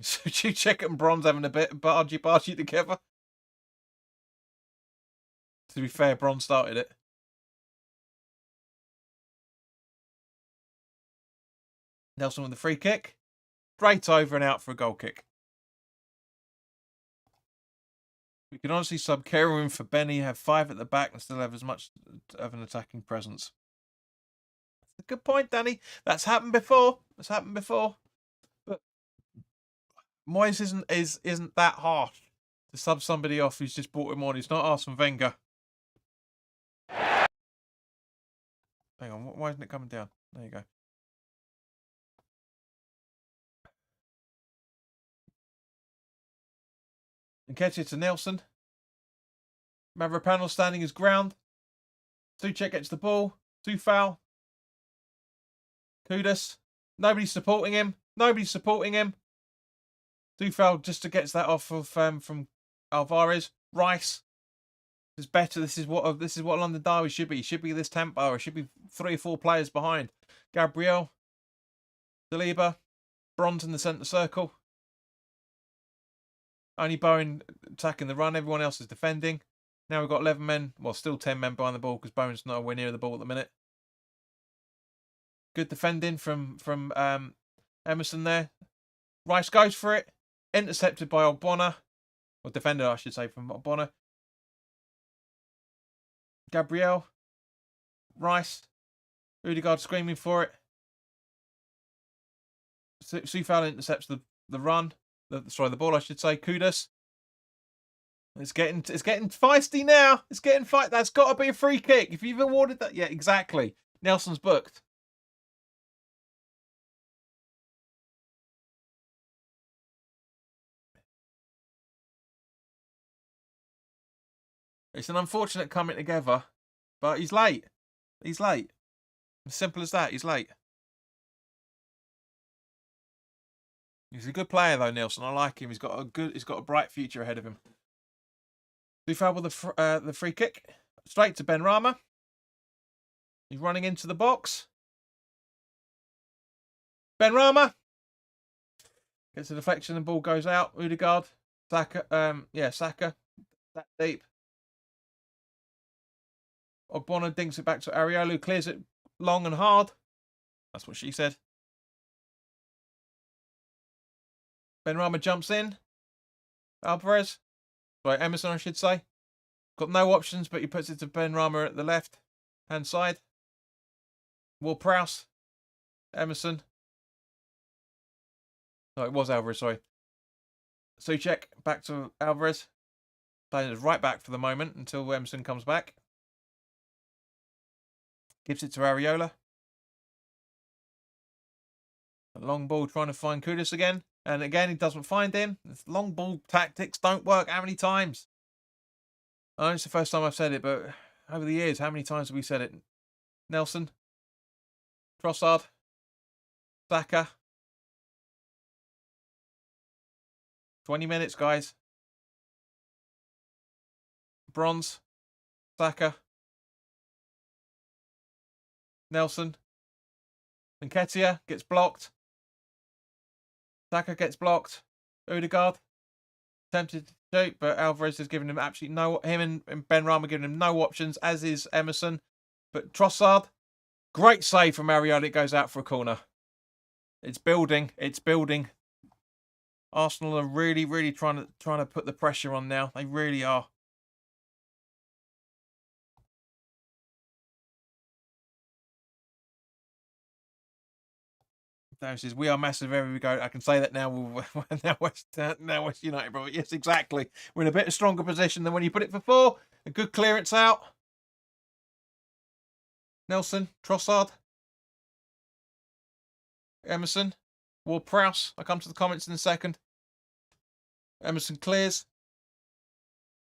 So Check and Bronze having a bit bargy together. To be fair, Bronze started it. Nelson with the free kick. Straight over and out for a goal kick. We can honestly sub Kerwin for Benny, have 5 at the back and still have as much of an attacking presence. That's a good point, Danny. That's happened before. But Moyes isn't that harsh to sub somebody off who's just brought him on. He's not Arsene Wenger. Hang on, why isn't it coming down? There you go. And catch it to Nelson. Mavropanos standing his ground. Suchek gets the ball. Two foul. Kudus. Nobody's supporting him. Two foul just to get that off of from Alvarez. Rice. This is better. This is what London Derby should be. It should be this tempo. It should be 3 or 4 players behind. Gabriel. Saliba. Bronze in the centre circle. Only Bowen attacking the run. Everyone else is defending. Now we've got 11 men. Well, still 10 men behind the ball because Bowen's nowhere near the ball at the minute. Good defending from Emerson there. Rice goes for it. Intercepted by Ogbonna. Or defender, I should say, from Ogbonna. Gabriel. Rice. Odegaard screaming for it. Soufal intercepts the run. The ball, I should say. Kudus. It's getting feisty now. It's getting fight. That's got to be a free kick. If you've awarded that, yeah, exactly. Nelson's booked. It's an unfortunate coming together, but he's late. As simple as that. He's late. He's a good player though, Nelson. I like him. He's got a bright future ahead of him. Soufal with the free kick. Straight to Benrahma. He's running into the box. Benrahma gets a deflection and ball goes out. Odegaard. Saka. Saka. That deep. Ogbonna dinks it back to Areola, clears it long and hard. That's what she said. Benrahma jumps in. Alvarez. Sorry, Emerson, I should say. Got no options, but he puts it to Benrahma at the left-hand side. Ward-Prowse. Emerson. No, it was Alvarez, sorry. Souček back to Alvarez. Playing it right back for the moment until Emerson comes back. Gives it to Areola. A long ball trying to find Kudus again. And again, he doesn't find him. Long ball tactics don't work. How many times? I know it's the first time I've said it, but over the years, how many times have we said it? Nelson. Trossard. Saka. 20 minutes, guys. Bronze. Saka. Nelson. Nketiah gets blocked. Saka gets blocked. Odegaard tempted to shoot, but Alvarez is giving him absolutely no. Him and Benrahma giving him no options, as is Emerson. But Trossard, great save from Areola. It goes out for a corner. It's building. Arsenal are really trying to put the pressure on now. They really are. Says, we are massive everywhere we go. I can say that now. Now West United, bro. Yes, exactly. We're in a bit stronger position than when you put it for 4. A good clearance out. Nelson, Trossard, Emerson, Ward-Prowse. I'll come to the comments in a second. Emerson clears.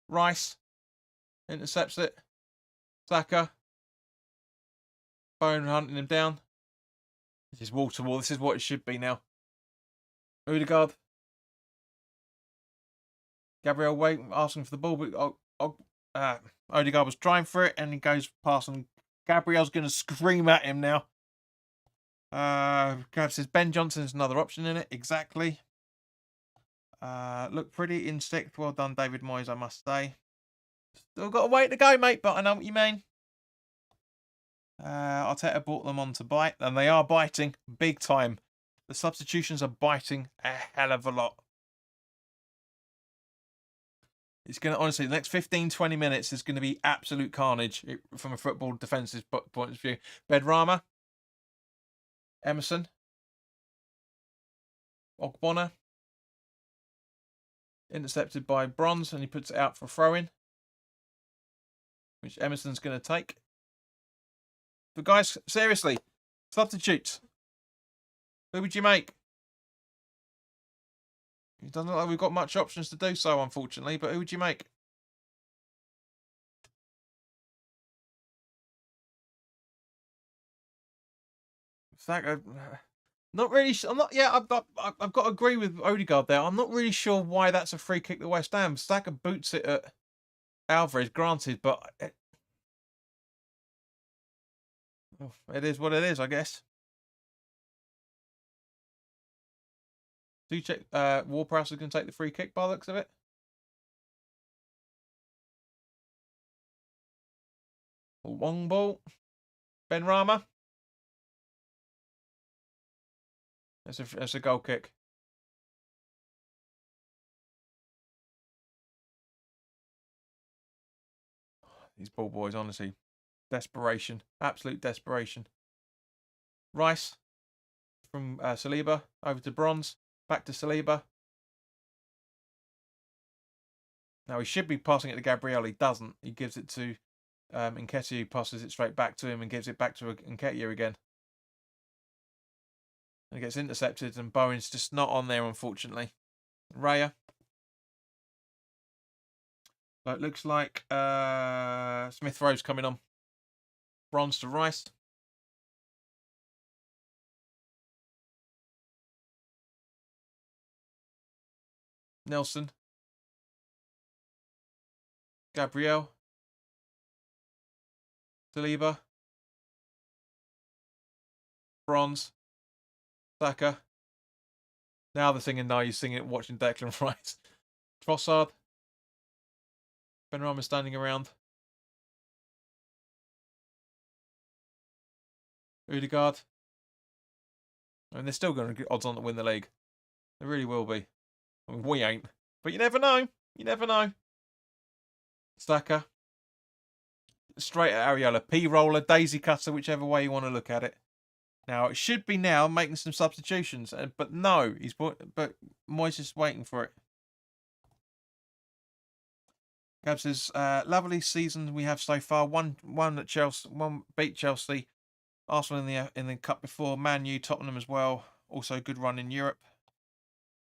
Rice intercepts it. Saka. Bowen hunting him down. This is wall to wall. This is what it should be now. Odegaard. Gabriel waiting, asking for the ball, but Odegaard was trying for it, and he goes past, and Gabriel's going to scream at him now. Gav says Ben Johnson's another option in it. Exactly. Look pretty instinct. Well done, David Moyes, I must say. Still got a way to go, mate, but I know what you mean. Arteta brought them on to bite, and they are biting big time. The substitutions are biting a hell of a lot. It's going to, honestly, the next 15, 20 minutes is going to be absolute carnage from a football defensive point of view. Bedrama, Emerson, Ogbonna, intercepted by Bronze, and he puts it out for a throw-in, which Emerson's going to take. But guys, seriously, substitutes. Who would you make? It doesn't look like we've got much options to do so, unfortunately, but who would you make? Saka, not really. I'm not. Yeah, I've got to agree with Odegaard there. I'm not really sure why that's a free kick to West Ham. Saka boots it at Alvarez, granted, but it is what it is, I guess. Do you check? Ward-Prowse is going to take the free kick by the looks of it. Long ball. Benrahma. That's a goal kick. These ball boys, honestly. Desperation. Absolute desperation. Rice from Saliba over to Bronze. Back to Saliba. Now he should be passing it to Gabriel. He doesn't. He gives it to Nketiah, who passes it straight back to him and gives it back to Nketiah again. And it gets intercepted, and Bowen's just not on there, unfortunately. Raya. So it looks like Smith Rowe's coming on. Bronze to Rice. Nelson. Gabriel. Saliba. Bronze. Saka. Now they're singing Now You're Singing It, watching Declan Rice. Trossard. Benrahma standing around. Odegaard. I mean, they're still going to get odds on to win the league. They really will be. I mean, we ain't. But you never know. You never know. Saka. Straight at Areola. P-roller, daisy cutter, whichever way you want to look at it. Now, it should be now making some substitutions. But no. But Moyes is waiting for it. Gab says, lovely season we have so far. One at Chelsea. One beat Chelsea. Arsenal in the cup before. Man U, Tottenham as well. Also good run in Europe.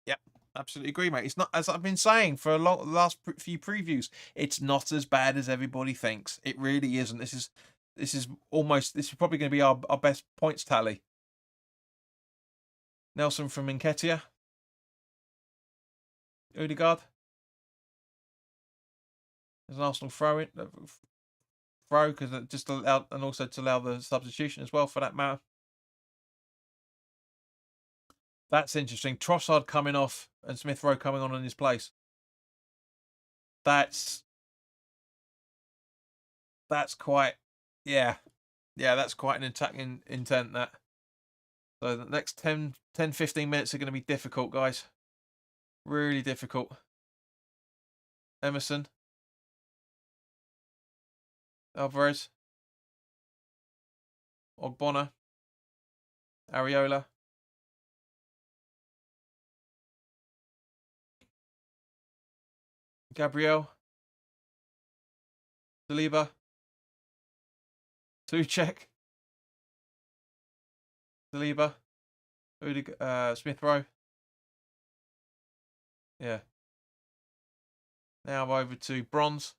Yep, absolutely agree, mate. It's not, as I've been saying for last few previews, it's not as bad as everybody thinks. It really isn't. This is probably going to be our best points tally. Nelson from Nketiah. Odegaard. There's an Arsenal throw because just allowed, and also to allow the substitution as well, for that matter. That's interesting. Trossard coming off and Smith Rowe coming on in his place. That's quite, yeah, that's quite an attacking intent, that. So the next 10, 15 minutes are going to be difficult, guys. Really difficult. Emerson. Alvarez. Ogbonna. Areola. Gabriel. Saliba. Tuchek. Saliba. Smith Rowe. Yeah. Now over to Bronze.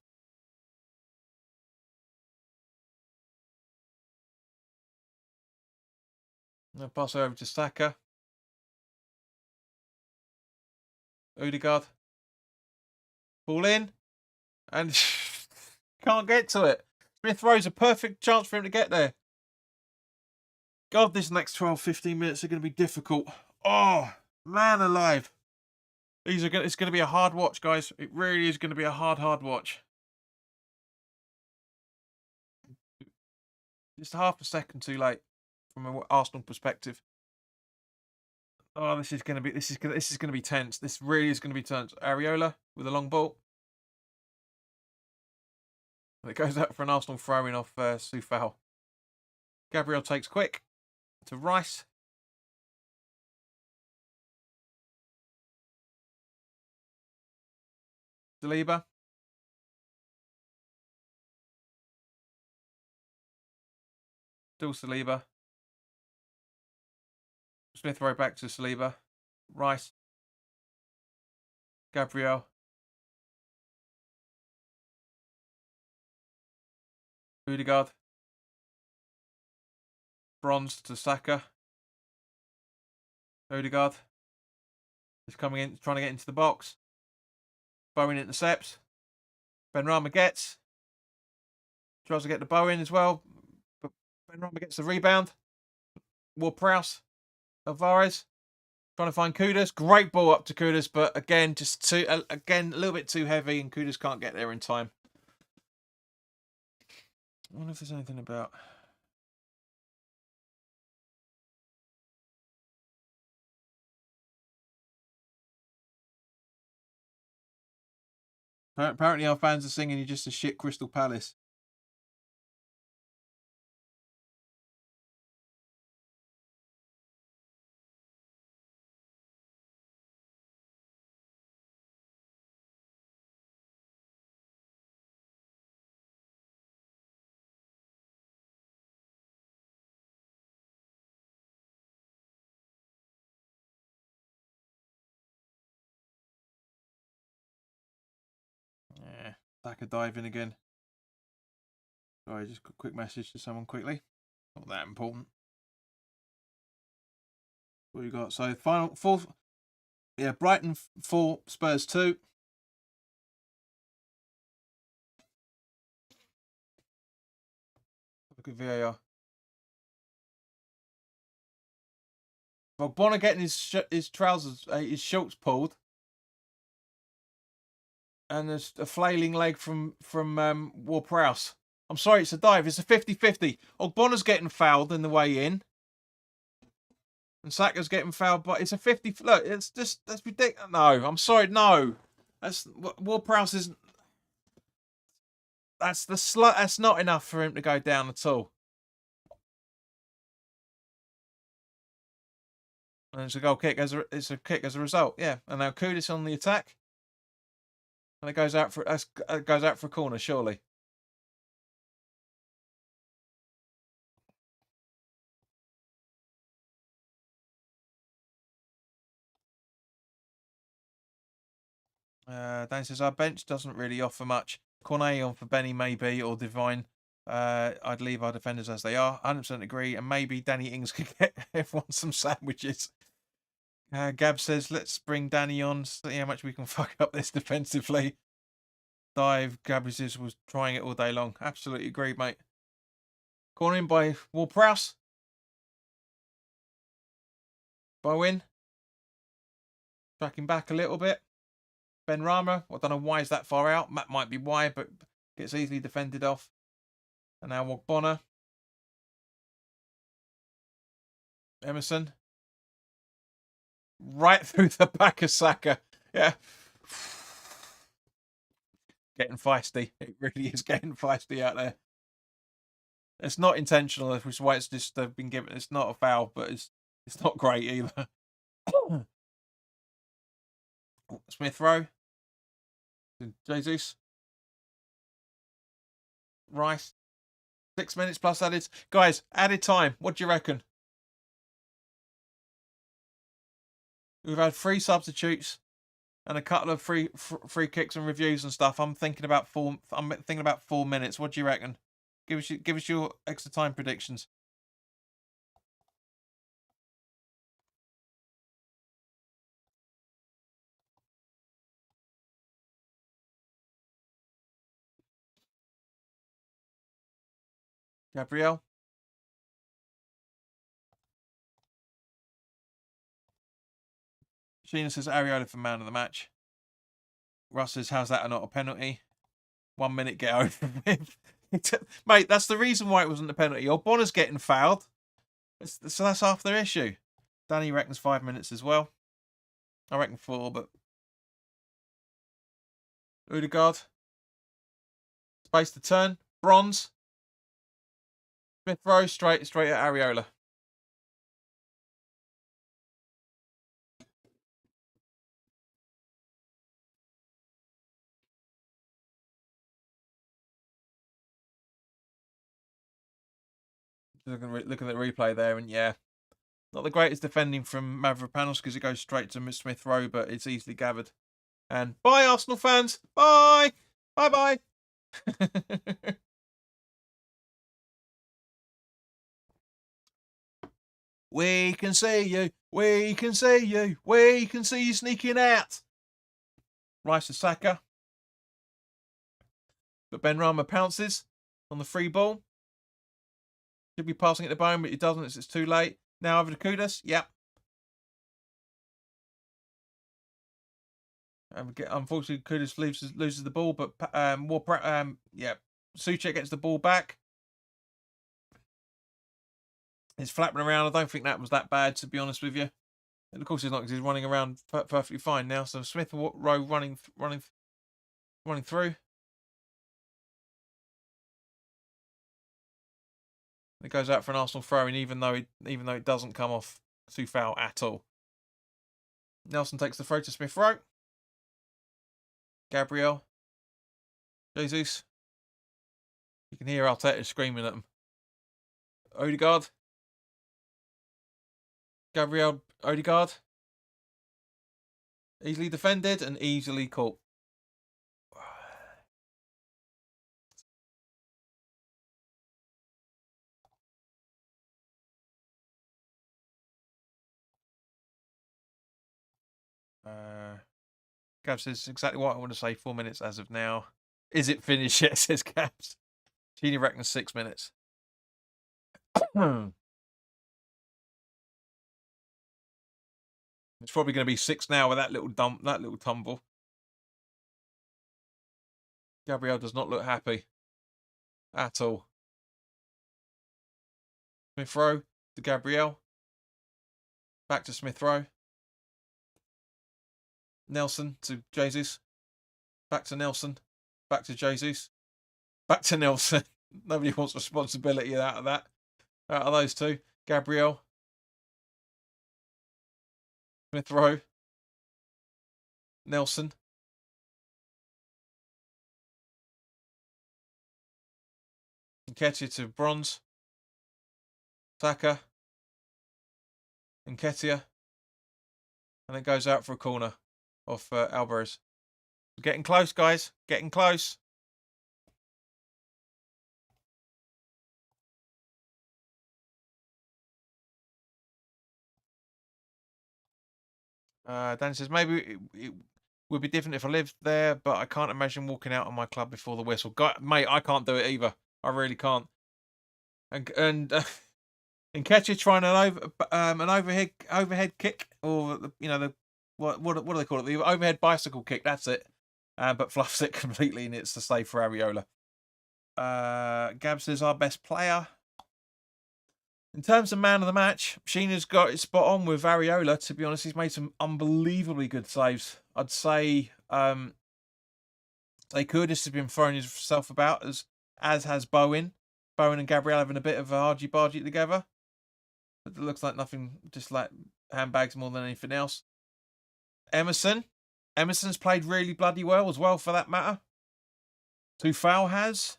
I'll pass over to Saka. Odegaard. Ball in. And can't get to it. Smith Rowe's a perfect chance for him to get there. God, this next 12, 15 minutes are going to be difficult. Oh, man alive. It's going to be a hard watch, guys. It really is going to be a hard watch. Just half a second too late from an Arsenal perspective. Oh, this is gonna be tense. This really is gonna be tense. Areola with a long ball. And it goes out for an Arsenal throw-in off Soufal. Gabriel takes quick to Rice. Saliba. Still Saliba. Smith Rowe back to Saliba. Rice. Gabriel. Odegaard. Bronze to Saka. Odegaard is coming in, trying to get into the box. Bowen intercepts. Benrahma gets. Tries to get the Bowen as well. But Benrahma gets the rebound. Ward-Prowse. Alvarez. Trying to find Kudus. Great ball up to Kudus, but again, a little bit too heavy, and Kudus can't get there in time. I wonder if there's anything about. Apparently, our fans are singing "You're just a shit Crystal Palace." Yeah, Saka diving again. Sorry, just a quick message to someone quickly. Not that important. What you got? So final fourth. Yeah, Brighton 4, Spurs 2. Look at VAR. Well, Bonner getting his trousers, his shorts pulled, and there's a flailing leg from Ward-Prowse. I'm sorry, it's a dive. It's a 50-50. Bonner's getting fouled in the way in, and Saka's getting fouled, but it's a 50. Look, it's just that's ridiculous. No, I'm sorry, no. That's Ward-Prowse isn't. That's the slut. That's not enough for him to go down at all. And it's a goal kick it's a kick as a result. Yeah, and now Kudus on the attack, and it goes out for a corner. Surely. Dan says our bench doesn't really offer much. Cornet on for Benny maybe, or Divine. I'd leave our defenders as they are. 100% agree, and maybe Danny Ings could get everyone some sandwiches. Gab says let's bring Danny on, see how much we can fuck up this defensively. Dive. Gab was trying it all day long. Absolutely agreed, mate. Corner in by Ward-Prowse. Bowen. Tracking back a little bit. Benrahma, I don't know why he's that far out. That might be why, but gets easily defended off. And now Bonner. Emerson. Right through the back of Saka. Yeah. Getting feisty. It really is getting feisty out there. It's not intentional, which is why it's just been given. It's not a foul, but it's not great either. Smith Rowe. Jesus. Rice. 6 minutes plus added. Guys, added time. What do you reckon? We've had 3 substitutes and a couple of free kicks and reviews and stuff. I'm thinking about 4 minutes. What do you reckon? Give us your extra time predictions. Gabriel. Sheena says Areola for man of the match. Russ says, how's that not a penalty? 1 minute, get over with. Mate, that's the reason why it wasn't a penalty. Bonner's getting fouled. So that's half their issue. Danny reckons 5 minutes as well. I reckon 4, but Odegaard. Space to turn. Bronze. Smith Rowe straight at Areola. Looking at the replay there, and yeah, not the greatest defending from Mavropanos because it goes straight to Smith Rowe, but it's easily gathered. And bye, Arsenal fans. Bye. Bye. We can see you. We can see you. We can see you sneaking out. Rice to Saka. But Benrahma pounces on the free ball. Should be passing it to Bone, but he doesn't. It's too late. Now over to Kudus. Yep. Unfortunately, Kudus loses the ball, but yeah, Suchek gets the ball back. He's flapping around. I don't think that was that bad, to be honest with you. And of course, he's not because he's running around perfectly fine now. So Smith Rowe running through. It goes out for an Arsenal throw-in, even though it doesn't come off too foul at all. Nelson takes the throw to Smith Rowe. Gabriel. Jesus. You can hear Arteta screaming at him. Odegaard. Gabriel Odegaard. Easily defended and easily caught. Gav says exactly what I want to say. 4 minutes as of now. Is it finished yet? Says Gabs. Genie reckons 6 minutes. It's probably going to be 6 now with that little tumble. Gabriel does not look happy at all. Smith Rowe to Gabriel. Back to Smith Rowe. Nelson to Jesus. Back to Nelson. Back to Jesus. Back to Nelson. Nobody wants responsibility out of that. Out of those two. Gabriel. Smith Rowe. Nelson. Nketiah to Bronze. Saka. Nketiah. And it goes out for a corner off Alvarez. Getting close, guys. Getting close. Dan says, maybe it would be different if I lived there, but I can't imagine walking out on my club before the whistle. Mate, I can't do it either. I really can't. And Nketiah trying an overhead kick, or what do they call it? The overhead bicycle kick. That's it. But fluffs it completely, and it's the save for Areola. Gab says our best player. In terms of man of the match, Sheena's got it spot on with Areola. To be honest, he's made some unbelievably good saves. I'd say Kudus has been throwing himself about as has Bowen. Bowen and Gabriel having a bit of a argy-bargy together. But it looks like nothing, just like handbags more than anything else. Emerson's played really bloody well as well, for that matter. Tufal has.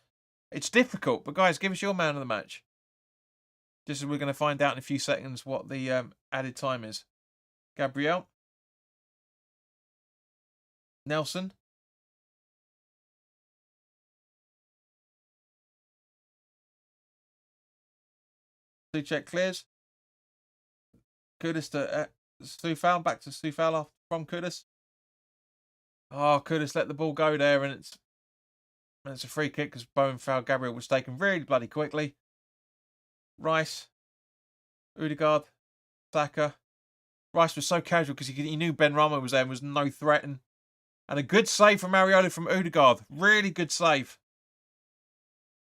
It's difficult, but guys, give us your man of the match. Just as we're going to find out in a few seconds what the added time is. Gabriel. Nelson. Suchek clears. Kudus to Tufal. Back to Tufal from Kudus. Oh, Kudus let the ball go there, and it's a free kick because Bowen fouled Gabriel, was taken really bloody quickly. Rice, Odegaard, Saka. Rice was so casual because he knew Benrahma was there and was no threat. And a good save from Areola from Odegaard. Really good save.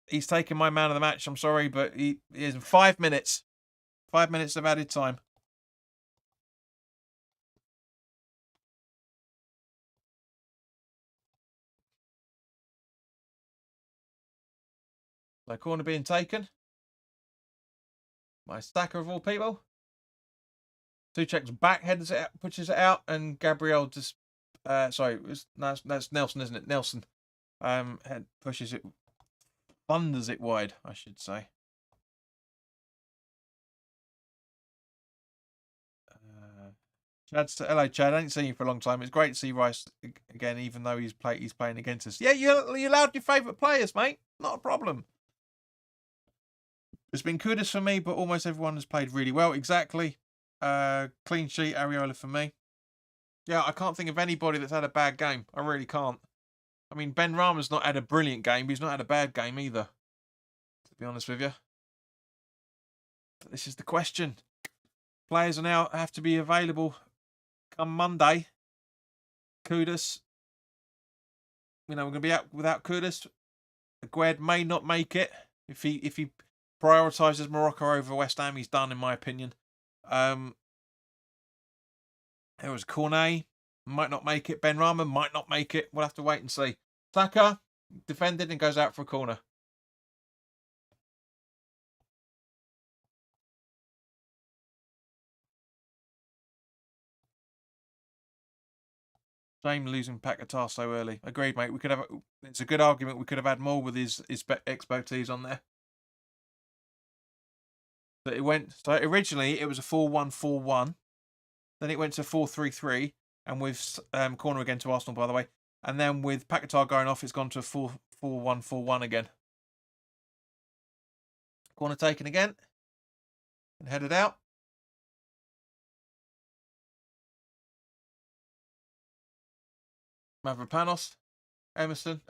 He's taking my man of the match. I'm sorry, but he is 5 minutes. 5 minutes of added time. So corner being taken. My stacker of all people. Suchek's back headers it out, pushes it out, and Gabriel just sorry, that's Nelson, isn't it? Nelson head pushes it, thunders it wide, I should say. Hello, Chad. I ain't seen you for a long time. It's great to see Rice again, even though he's playing against us. Yeah, you allowed your favourite players, mate. Not a problem. It's been kudos for me, but almost everyone has played really well. Exactly. Clean sheet, Areola for me. Yeah, I can't think of anybody that's had a bad game. I really can't. I mean, Ben Rama's not had a brilliant game, but he's not had a bad game either, to be honest with you. But this is the question. Players are now have to be available come Monday. Kudus. You know, we're going to be out without Kudus. Agued may not make it. If he prioritises Morocco over West Ham, he's done, in my opinion. There was Cornet. Might not make it. Ben Rama might not make it. We'll have to wait and see. Saka defended and goes out for a corner. Shame losing Paquetá so early. Agreed, mate. We could have. It's a good argument. We could have had more with his expertise on there. But it went. So originally it was a 4-1-4-1. Then it went to 4-3-3, and with corner again to Arsenal, by the way. And then with Paquetá going off, it's gone to a 4-1-4-1 again. Corner taken again, and headed out. Mavropanos, Emerson,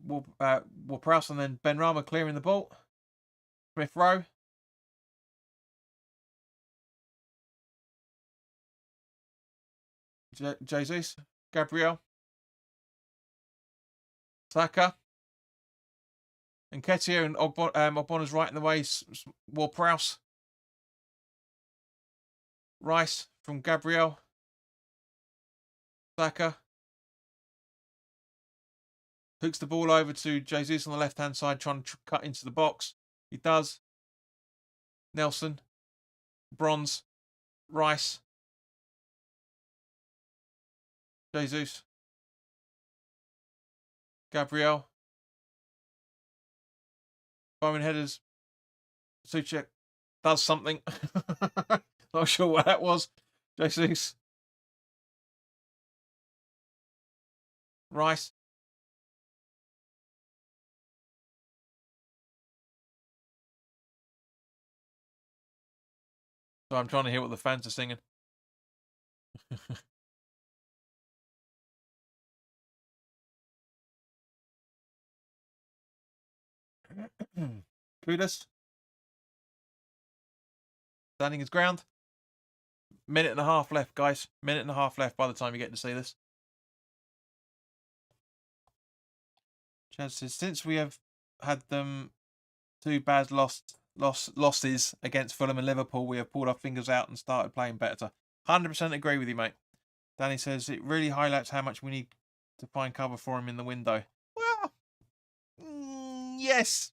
Ward-Prowse, and then Ben Rama clearing the ball. Smith Rowe. Jesus, Gabriel, Saka, and Nketiah, and Ogbona's right in the way. Ward-Prowse, Rice from Gabriel, Saka hooks the ball over to Jesus on the left hand side, trying to cut into the box. He does. Nelson, Bronze, Rice, Jesus, Gabriel, Bowman headers. Suchek does something. Not sure what that was. Jesus, Rice, so I'm trying to hear what the fans are singing. Kudus standing his ground. Minute and a half left, guys. Minute and a half left by the time you get to see this. Chaz says, since we have had them two bad losses against Fulham and Liverpool, we have pulled our fingers out and started playing better. 100% agree with you, mate. Danny says, it really highlights how much we need to find cover for him in the window. Well, yes.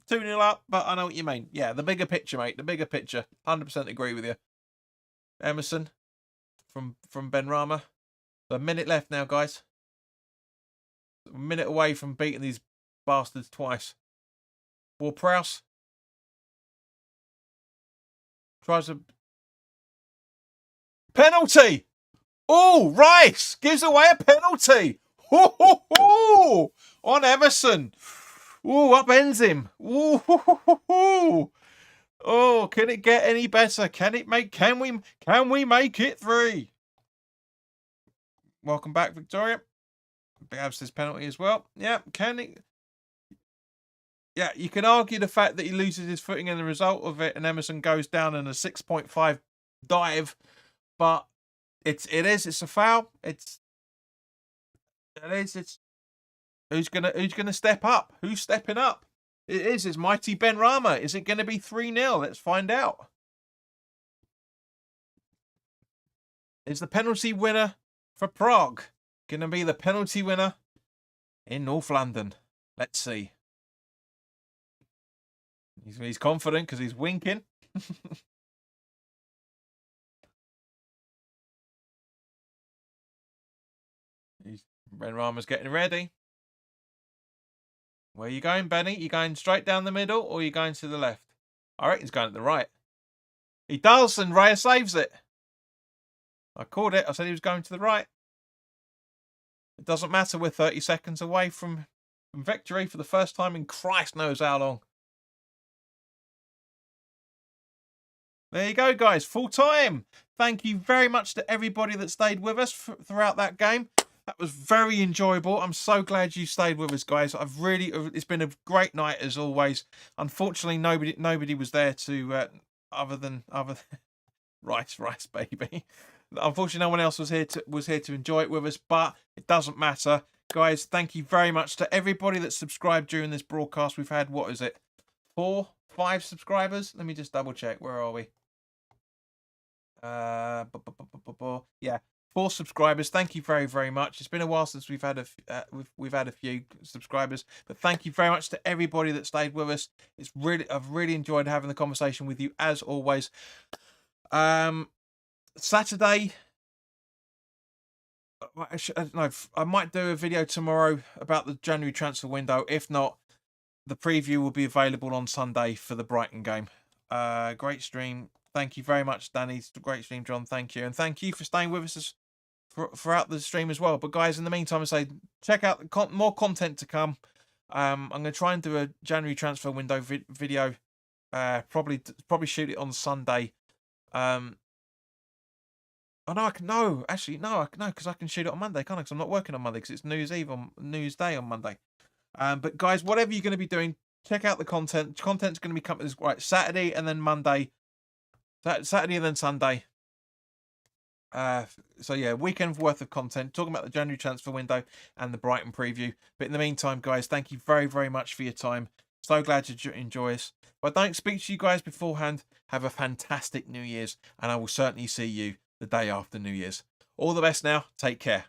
2-0 up, but I know what you mean. Yeah, the bigger picture, mate. The bigger picture. 100% agree with you. Emerson from Ben Rama. So a minute left now, guys. A minute away from beating these bastards twice. Ward-Prowse tries a penalty. Oh, Rice gives away a penalty. On Emerson. Ooh, upends him. Ooh. Oh, can it get any better? Can we make it 3? Welcome back, Victoria. Babs says penalty as well. Yeah, can it? Yeah, you can argue the fact that he loses his footing and the result of it, and Emerson goes down in a 6.5 dive, but it's a foul. It's who's gonna step up? Who's stepping up? It's mighty Ben Rama. Is it going to be 3-0? Let's find out. Is the penalty winner for Prague going to be the penalty winner in North London? Let's see. He's confident because he's winking. Benrahma's getting ready. Where are you going, Benny? You going straight down the middle or are you going to the left? I reckon he's going to the right. He does, and Raya saves it. I called it. I said he was going to the right. It doesn't matter. We're 30 seconds away from victory for the first time in Christ knows how long. There you go, guys. Full time. Thank you very much to everybody that stayed with us throughout that game. That was very enjoyable. I'm so glad you stayed with us, guys. It's been a great night as always. Unfortunately, nobody was there to other than rice, baby. Unfortunately, no one else was here to enjoy it with us, but it doesn't matter, guys. Thank you very much to everybody that subscribed during this broadcast. We've had, what is it, 4, 5 subscribers? Let me just double check. Where are we? Yeah, 4 subscribers. Thank you very, very much. It's been a while since we've had a few subscribers, but thank you very much to everybody that stayed with us. I've really enjoyed having the conversation with you as always. Saturday, I might do a video tomorrow about the January transfer window. If not, the preview will be available on Sunday for the Brighton game. Great stream. Thank you very much, Danny. Great stream, John. Thank you. And thank you for staying with us throughout the stream as well. But guys, in the meantime, I say check out more content to come. I'm going to try and do a January transfer window video. Probably shoot it on Sunday. Oh no, because I can shoot it on Monday, can't I? Because I'm not working on Monday because it's News Day on Monday. But guys, whatever you're going to be doing, check out the content. Content's going to be coming Saturday and then Monday. Saturday and then Sunday. So yeah, weekend worth of content talking about the January transfer window and the Brighton preview. But in the meantime, guys, thank you very, very much for your time. So glad to enjoy us. If I don't speak to you guys beforehand, have a fantastic New Year's, and I will certainly see you the day after New Year's. All the best now. Take care.